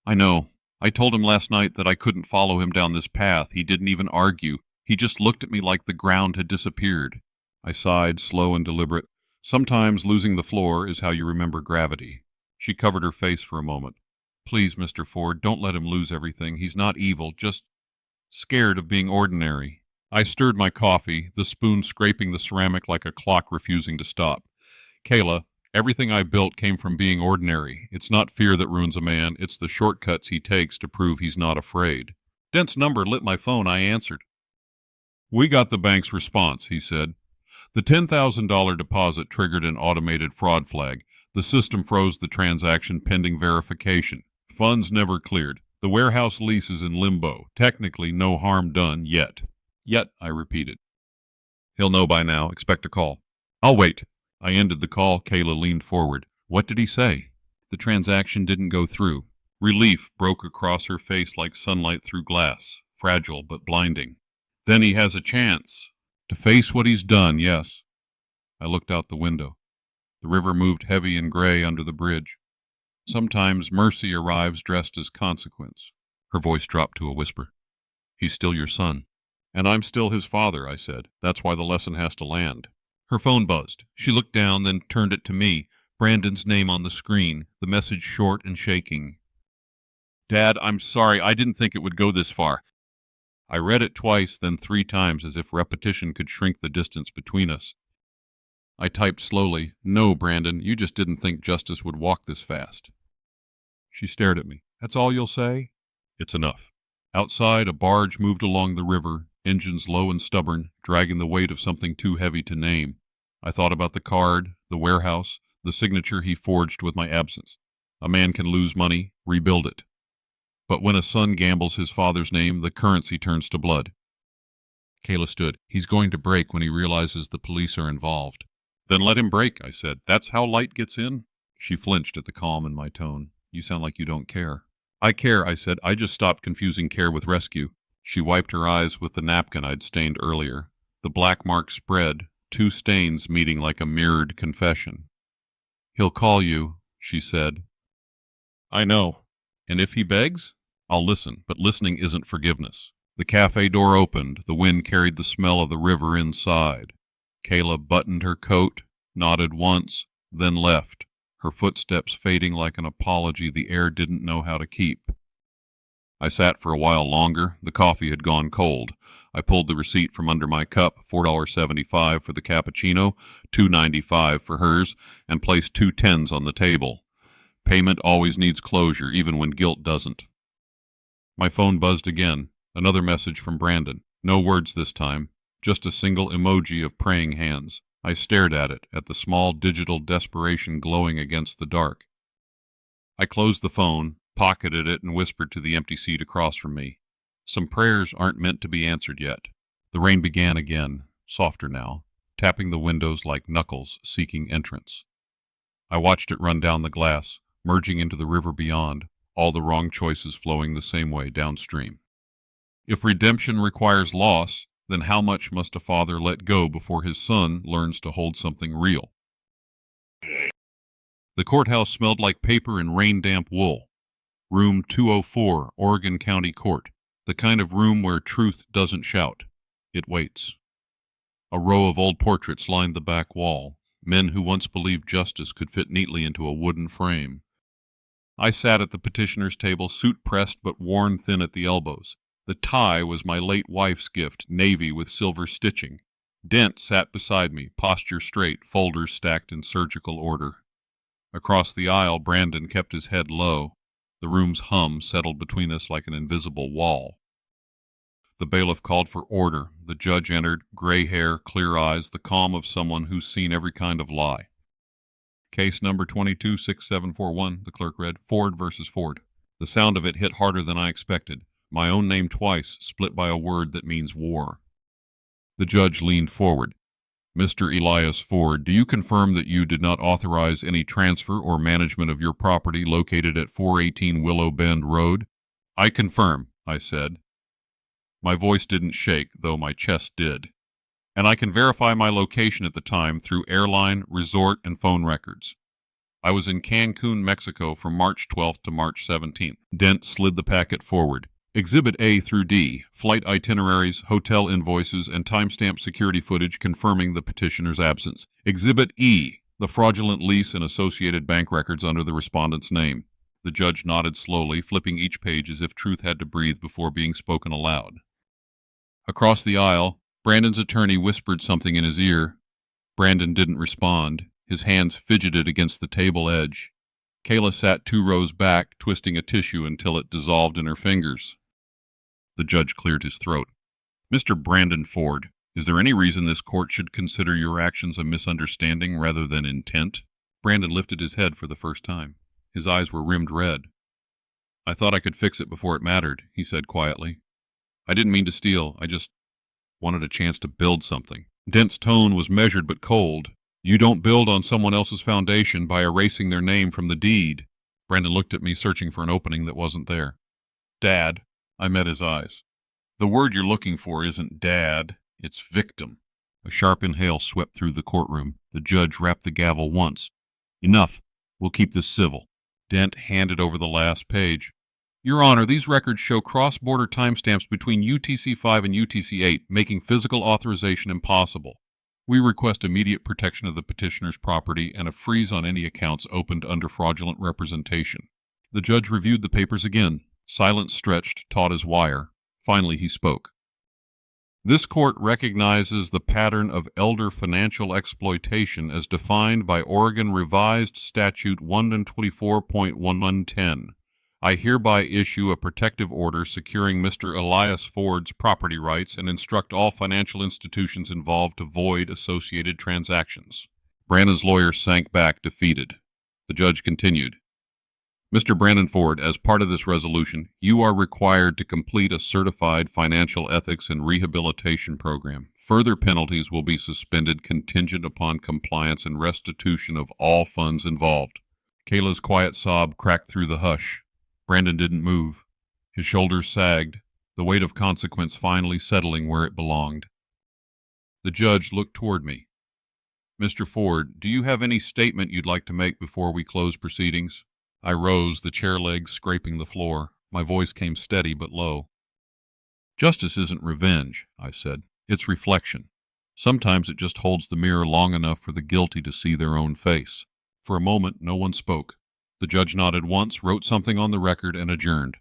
[SPEAKER 1] "I know. I told him last night that I couldn't follow him down this path. He didn't even argue. He just looked at me like the ground had disappeared." I sighed, slow and deliberate. "Sometimes losing the floor is how you remember gravity." She covered her face for a moment. "Please, Mr. Ford, don't let him lose everything. He's not evil, just scared of being ordinary." I stirred my coffee, the spoon scraping the ceramic like a clock refusing to stop. "Kayla, everything I built came from being ordinary. It's not fear that ruins a man. It's the shortcuts he takes to prove he's not afraid." Dent's number lit my phone. I answered. "We got the bank's response," he said. "The $10,000 deposit triggered an automated fraud flag. The system froze the transaction pending verification. Funds never cleared. The warehouse lease is in limbo. Technically, no harm done yet." "Yet," I repeated. "He'll know by now. Expect a call." "I'll wait." I ended the call. Kayla leaned forward. "What did he say?" "The transaction didn't go through." Relief broke across her face like sunlight through glass, fragile but blinding. "Then he has a chance." "To face what he's done, yes." I looked out the window. The river moved heavy and gray under the bridge. Sometimes mercy arrives dressed as consequence. Her voice dropped to a whisper. "He's still your son." "And I'm still his father," I said. "That's why the lesson has to land." Her phone buzzed. She looked down, then turned it to me. Brandon's name on the screen, the message short and shaking. "Dad, I'm sorry. I didn't think it would go this far." I read it twice, then 3 times, as if repetition could shrink the distance between us. I typed slowly, "No, Brandon, you just didn't think justice would walk this fast." She stared at me. "That's all you'll say?" "It's enough." Outside, a barge moved along the river, engines low and stubborn, dragging the weight of something too heavy to name. I thought about the card, the warehouse, the signature he forged with my absence. A man can lose money, rebuild it. But when a son gambles his father's name, the currency turns to blood. Kayla stood. "He's going to break when he realizes the police are involved." "Then let him break," I said. "That's how light gets in." She flinched at the calm in my tone. "You sound like you don't care." "I care," I said. "I just stopped confusing care with rescue." She wiped her eyes with the napkin I'd stained earlier. The black mark spread, 2 stains meeting like a mirrored confession. "He'll call you," she said. "I know. And if he begs, I'll listen, but listening isn't forgiveness." The cafe door opened. The wind carried the smell of the river inside. Kayla buttoned her coat, nodded once, then left, her footsteps fading like an apology the air didn't know how to keep. I sat for a while longer. The coffee had gone cold. I pulled the receipt from under my cup, $4.75 for the cappuccino, $2.95 for hers, and placed 2 tens on the table. Payment always needs closure, even when guilt doesn't. My phone buzzed again. Another message from Brandon. No words this time, just a single emoji of praying hands. I stared at it, at the small digital desperation glowing against the dark. I closed the phone, pocketed it, and whispered to the empty seat across from me. Some prayers aren't meant to be answered yet. The rain began again, softer now, tapping the windows like knuckles seeking entrance. I watched it run down the glass, merging into the river beyond, all the wrong choices flowing the same way downstream. If redemption requires loss, then how much must a father let go before his son learns to hold something real? The courthouse smelled like paper and rain-damp wool. Room 204, Oregon County Court. The kind of room where truth doesn't shout. It waits. A row of old portraits lined the back wall, men who once believed justice could fit neatly into a wooden frame. I sat at the petitioner's table, suit pressed but worn thin at the elbows. The tie was my late wife's gift, navy with silver stitching. Dent sat beside me, posture straight, folders stacked in surgical order. Across the aisle, Brandon kept his head low. The room's hum settled between us like an invisible wall. The bailiff called for order. The judge entered, gray hair, clear eyes, the calm of someone who's seen every kind of lie. Case number 226741, the clerk read, Ford versus Ford. The sound of it hit harder than I expected. My own name twice, split by a word that means war. The judge leaned forward. Mr. Elias Ford, do you confirm that you did not authorize any transfer or management of your property located at 418 Willow Bend Road? I confirm, I said. My voice didn't shake, though my chest did. And I can verify my location at the time through airline, resort, and phone records. I was in Cancun, Mexico from March 12th to March 17th. Dent slid the packet forward. Exhibit A through D, flight itineraries, hotel invoices, and timestamp security footage confirming the petitioner's absence. Exhibit E, the fraudulent lease and associated bank records under the respondent's name. The judge nodded slowly, flipping each page as if truth had to breathe before being spoken aloud. Across the aisle, Brandon's attorney whispered something in his ear. Brandon didn't respond. His hands fidgeted against the table edge. Kayla sat 2 rows back, twisting a tissue until it dissolved in her fingers. The judge cleared his throat. Mr. Brandon Ford, is there any reason this court should consider your actions a misunderstanding rather than intent? Brandon lifted his head for the first time. His eyes were rimmed red. I thought I could fix it before it mattered, he said quietly. I didn't mean to steal. I just wanted a chance to build something. Dent's tone was measured but cold. You don't build on someone else's foundation by erasing their name from the deed. Brandon looked at me, searching for an opening that wasn't there. Dad. I met his eyes. The word you're looking for isn't dad, it's victim. A sharp inhale swept through the courtroom. The judge rapped the gavel once. Enough. We'll keep this civil. Dent handed over the last page. Your Honor, these records show cross-border timestamps between UTC-5 and UTC-8, making physical authorization impossible. We request immediate protection of the petitioner's property and a freeze on any accounts opened under fraudulent representation. The judge reviewed the papers again. Silence stretched, taut as wire. Finally he spoke. This court recognizes the pattern of elder financial exploitation as defined by Oregon Revised Statute 124.1110. I hereby issue a protective order securing Mr. Elias Ford's property rights and instruct all financial institutions involved to void associated transactions. Brandon's lawyer sank back, defeated. The judge continued. Mr. Brandon Ford, as part of this resolution, you are required to complete a certified financial ethics and rehabilitation program. Further penalties will be suspended contingent upon compliance and restitution of all funds involved. Kayla's quiet sob cracked through the hush. Brandon didn't move. His shoulders sagged, the weight of consequence finally settling where it belonged. The judge looked toward me. Mr. Ford, do you have any statement you'd like to make before we close proceedings? I rose, the chair legs scraping the floor. My voice came steady but low. Justice isn't revenge, I said. It's reflection. Sometimes it just holds the mirror long enough for the guilty to see their own face. For a moment, no one spoke. The judge nodded once, wrote something on the record, and adjourned.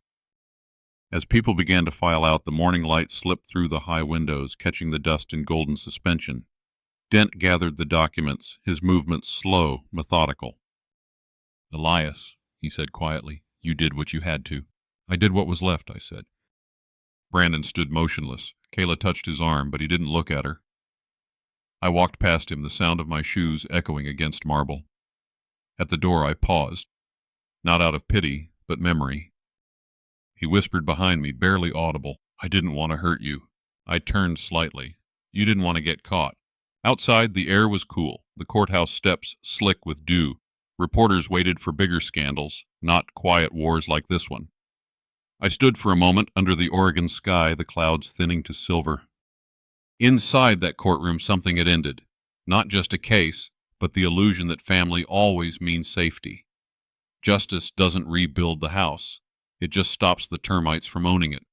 [SPEAKER 1] As people began to file out, the morning light slipped through the high windows, catching the dust in golden suspension. Dent gathered the documents, his movements slow, methodical. "Elias," he said quietly, "you did what you had to." "I did what was left," I said. Brandon stood motionless. Kayla touched his arm, but he didn't look at her. I walked past him, the sound of my shoes echoing against marble. At the door I paused, not out of pity, but memory. He whispered behind me, barely audible, "I didn't want to hurt you." I turned slightly. "You didn't want to get caught." Outside, the air was cool, the courthouse steps slick with dew. Reporters waited for bigger scandals, not quiet wars like this one. I stood for a moment under the Oregon sky, the clouds thinning to silver. Inside that courtroom, something had ended. Not just a case, but the illusion that family always means safety. Justice doesn't rebuild the house. It just stops the termites from owning it.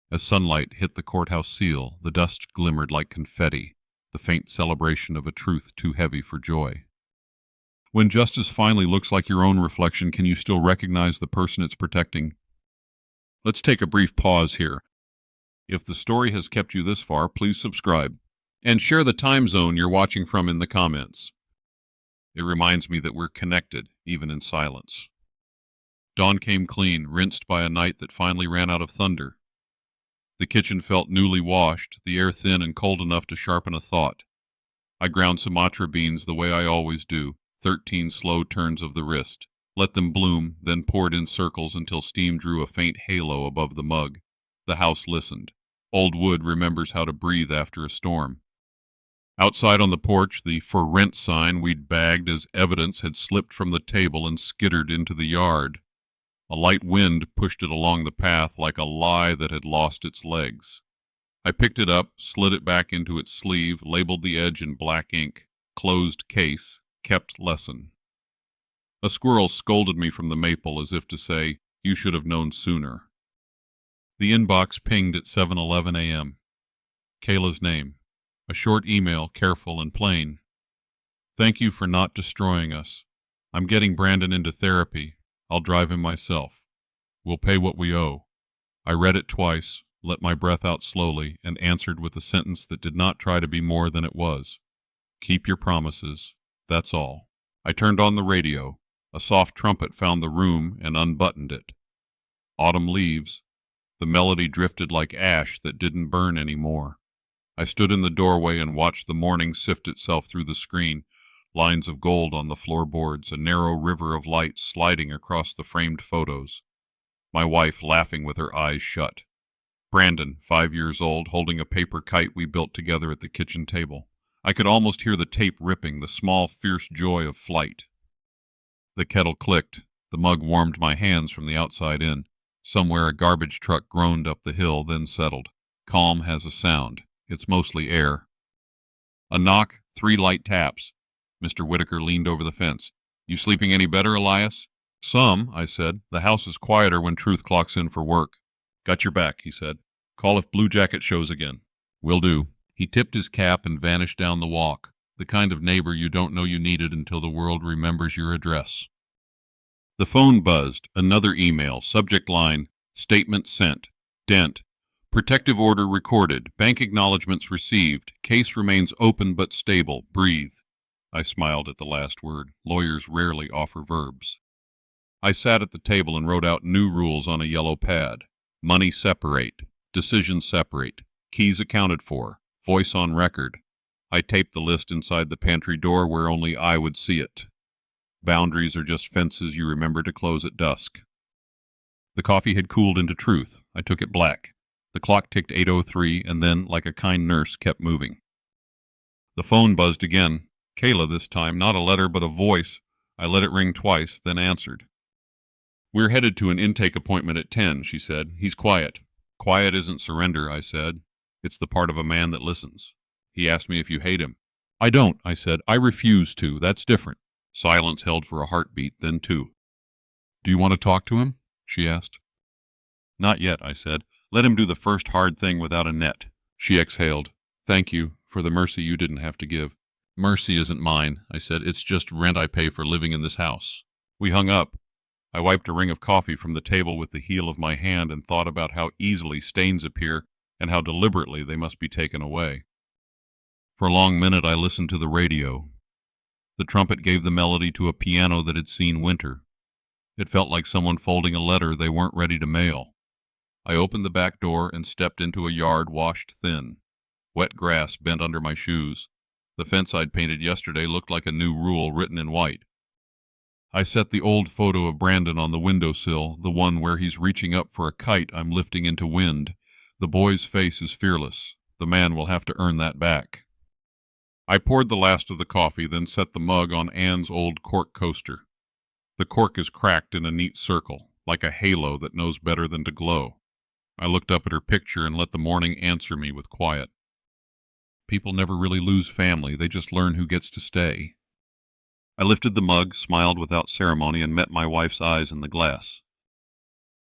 [SPEAKER 1] As sunlight hit the courthouse seal, the dust glimmered like confetti, the faint celebration of a truth too heavy for joy. When justice finally looks like your own reflection, can you still recognize the person it's protecting? Let's take a brief pause here. If the story has kept you this far, please subscribe, and share the time zone you're watching from in the comments. It reminds me that we're connected, even in silence. Dawn came clean, rinsed by a night that finally ran out of thunder. The kitchen felt newly washed, the air thin and cold enough to sharpen a thought. I ground Sumatra beans the way I always do, 13 slow turns of the wrist, let them bloom, then poured in circles until steam drew a faint halo above the mug. The house listened. Old wood remembers how to breathe after a storm. Outside on the porch, the "for rent" sign we'd bagged as evidence had slipped from the table and skittered into the yard. A light wind pushed it along the path like a lie that had lost its legs. I picked it up, slid it back into its sleeve, labeled the edge in black ink, "Closed case, kept lesson." A squirrel scolded me from the maple as if to say, "You should have known sooner." The inbox pinged at 7:11 a.m. Kayla's name. A short email, careful and plain. "Thank you for not destroying us. I'm getting Brandon into therapy. I'll drive him myself. We'll pay what we owe." I read it twice, let my breath out slowly, and answered with a sentence that did not try to be more than it was. "Keep your promises. That's all." I turned on the radio. A soft trumpet found the room and unbuttoned it. Autumn leaves. The melody drifted like ash that didn't burn anymore. I stood in the doorway and watched the morning sift itself through the screen, lines of gold on the floorboards, a narrow river of light sliding across the framed photos. My wife laughing with her eyes shut. Brandon, 5 years old, holding a paper kite we built together at the kitchen table. I could almost hear the tape ripping, the small, fierce joy of flight. The kettle clicked. The mug warmed my hands from the outside in. Somewhere a garbage truck groaned up the hill, then settled. Calm has a sound. It's mostly air. A knock, 3 light taps. Mr. Whitaker leaned over the fence. "You sleeping any better, Elias?" "Some," I said. "The house is quieter when Truth clocks in for work." "Got your back," he said. "Call if Blue Jacket shows again." "Will do." He tipped his cap and vanished down the walk, the kind of neighbor you don't know you needed until the world remembers your address. The phone buzzed. Another email. Subject line, "Statement sent. Dent. Protective order recorded. Bank acknowledgments received. Case remains open but stable. Breathe." I smiled at the last word. Lawyers rarely offer verbs. I sat at the table and wrote out new rules on a yellow pad. Money separate. Decisions separate. Keys accounted for. Voice on record. I taped the list inside the pantry door where only I would see it. Boundaries are just fences you remember to close at dusk. The coffee had cooled into truth. I took it black. The clock ticked 8:03 and then, like a kind nurse, kept moving. The phone buzzed again. Kayla this time, not a letter but a voice. I let it ring twice, then answered. "We're headed to an intake appointment at 10, she said. "He's quiet." "Quiet isn't surrender," I said. "It's the part of a man that listens." He asked me if you hate him. "I don't," I said. "I refuse to. That's different." Silence held for a heartbeat, then 2. "Do you want to talk to him?" she asked. "Not yet," I said. "Let him do the first hard thing without a net." She exhaled. "Thank you for the mercy you didn't have to give." "Mercy isn't mine," I said. "It's just rent I pay for living in this house." We hung up. I wiped a ring of coffee from the table with the heel of my hand and thought about how easily stains appear and how deliberately they must be taken away. For a long minute I listened to the radio. The trumpet gave the melody to a piano that had seen winter. It felt like someone folding a letter they weren't ready to mail. I opened the back door and stepped into a yard washed thin. Wet grass bent under my shoes. The fence I'd painted yesterday looked like a new rule written in white. I set the old photo of Brandon on the windowsill, the one where he's reaching up for a kite I'm lifting into wind. The boy's face is fearless. The man will have to earn that back. I poured the last of the coffee, then set the mug on Anne's old cork coaster. The cork is cracked in a neat circle, like a halo that knows better than to glow. I looked up at her picture and let the morning answer me with quiet. People never really lose family, they just learn who gets to stay. I lifted the mug, smiled without ceremony, and met my wife's eyes in the glass.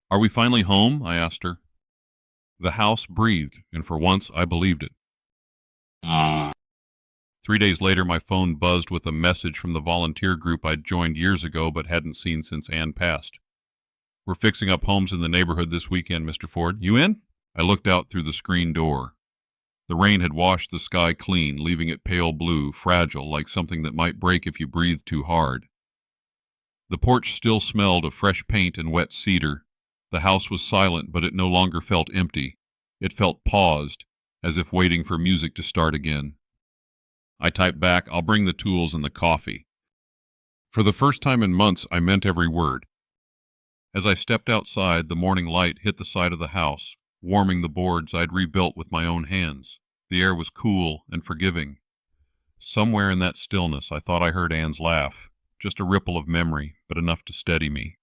[SPEAKER 1] "Are we finally home?" I asked her. The house breathed, and for once I believed it. 3 days later, my phone buzzed with a message from the volunteer group I'd joined years ago but hadn't seen since Anne passed. "We're fixing up homes in the neighborhood this weekend, Mr. Ford. You in?" I looked out through the screen door. The rain had washed the sky clean, leaving it pale blue, fragile, like something that might break if you breathed too hard. The porch still smelled of fresh paint and wet cedar. The house was silent, but it no longer felt empty. It felt paused, as if waiting for music to start again. I typed back, "I'll bring the tools and the coffee." For the first time in months, I meant every word. As I stepped outside, the morning light hit the side of the house, warming the boards I'd rebuilt with my own hands. The air was cool and forgiving. Somewhere in that stillness, I thought I heard Anne's laugh, just a ripple of memory, but enough to steady me.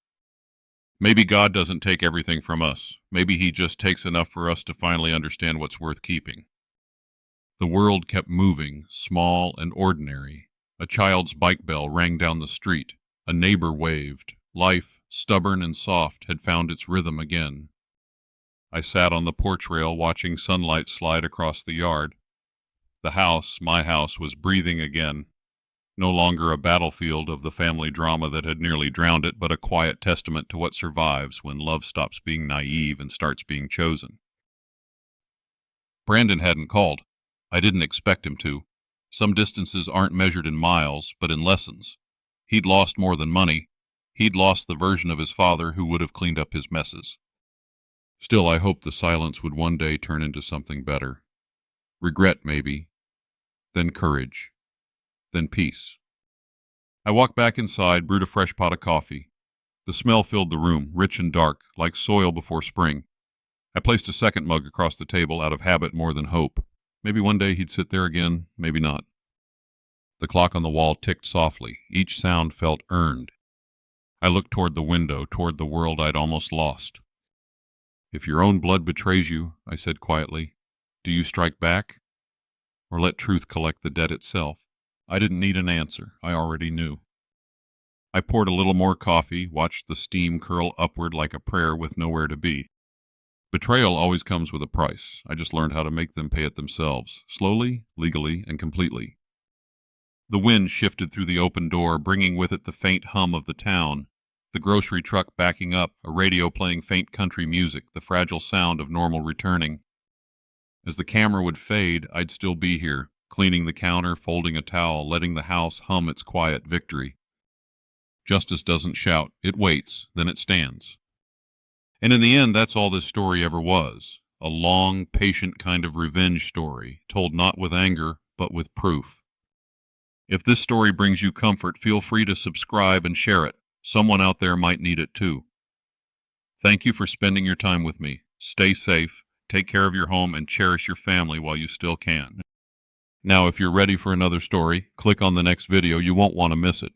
[SPEAKER 1] Maybe God doesn't take everything from us. Maybe he just takes enough for us to finally understand what's worth keeping. The world kept moving, small and ordinary. A child's bike bell rang down the street. A neighbor waved. Life, stubborn and soft, had found its rhythm again. I sat on the porch rail watching sunlight slide across the yard. The house, my house, was breathing again. No longer a battlefield of the family drama that had nearly drowned it, but a quiet testament to what survives when love stops being naive and starts being chosen. Brandon hadn't called. I didn't expect him to. Some distances aren't measured in miles, but in lessons. He'd lost more than money. He'd lost the version of his father who would have cleaned up his messes. Still, I hoped the silence would one day turn into something better. Regret, maybe. Then courage. Then peace. I walked back inside, brewed a fresh pot of coffee. The smell filled the room, rich and dark, like soil before spring. I placed a second mug across the table out of habit more than hope. Maybe one day he'd sit there again, maybe not. The clock on the wall ticked softly. Each sound felt earned. I looked toward the window, toward the world I'd almost lost. "If your own blood betrays you," I said quietly, "do you strike back? Or let truth collect the debt itself?" I didn't need an answer. I already knew. I poured a little more coffee, watched the steam curl upward like a prayer with nowhere to be. Betrayal always comes with a price. I just learned how to make them pay it themselves, slowly, legally, and completely. The wind shifted through the open door, bringing with it the faint hum of the town. The grocery truck backing up, a radio playing faint country music, the fragile sound of normal returning. As the camera would fade, I'd still be here, cleaning the counter, folding a towel, letting the house hum its quiet victory. Justice doesn't shout. It waits, then it stands. And in the end, that's all this story ever was. A long, patient kind of revenge story, told not with anger, but with proof. If this story brings you comfort, feel free to subscribe and share it. Someone out there might need it too. Thank you for spending your time with me. Stay safe, take care of your home, and cherish your family while you still can. Now, if you're ready for another story, click on the next video. You won't want to miss it.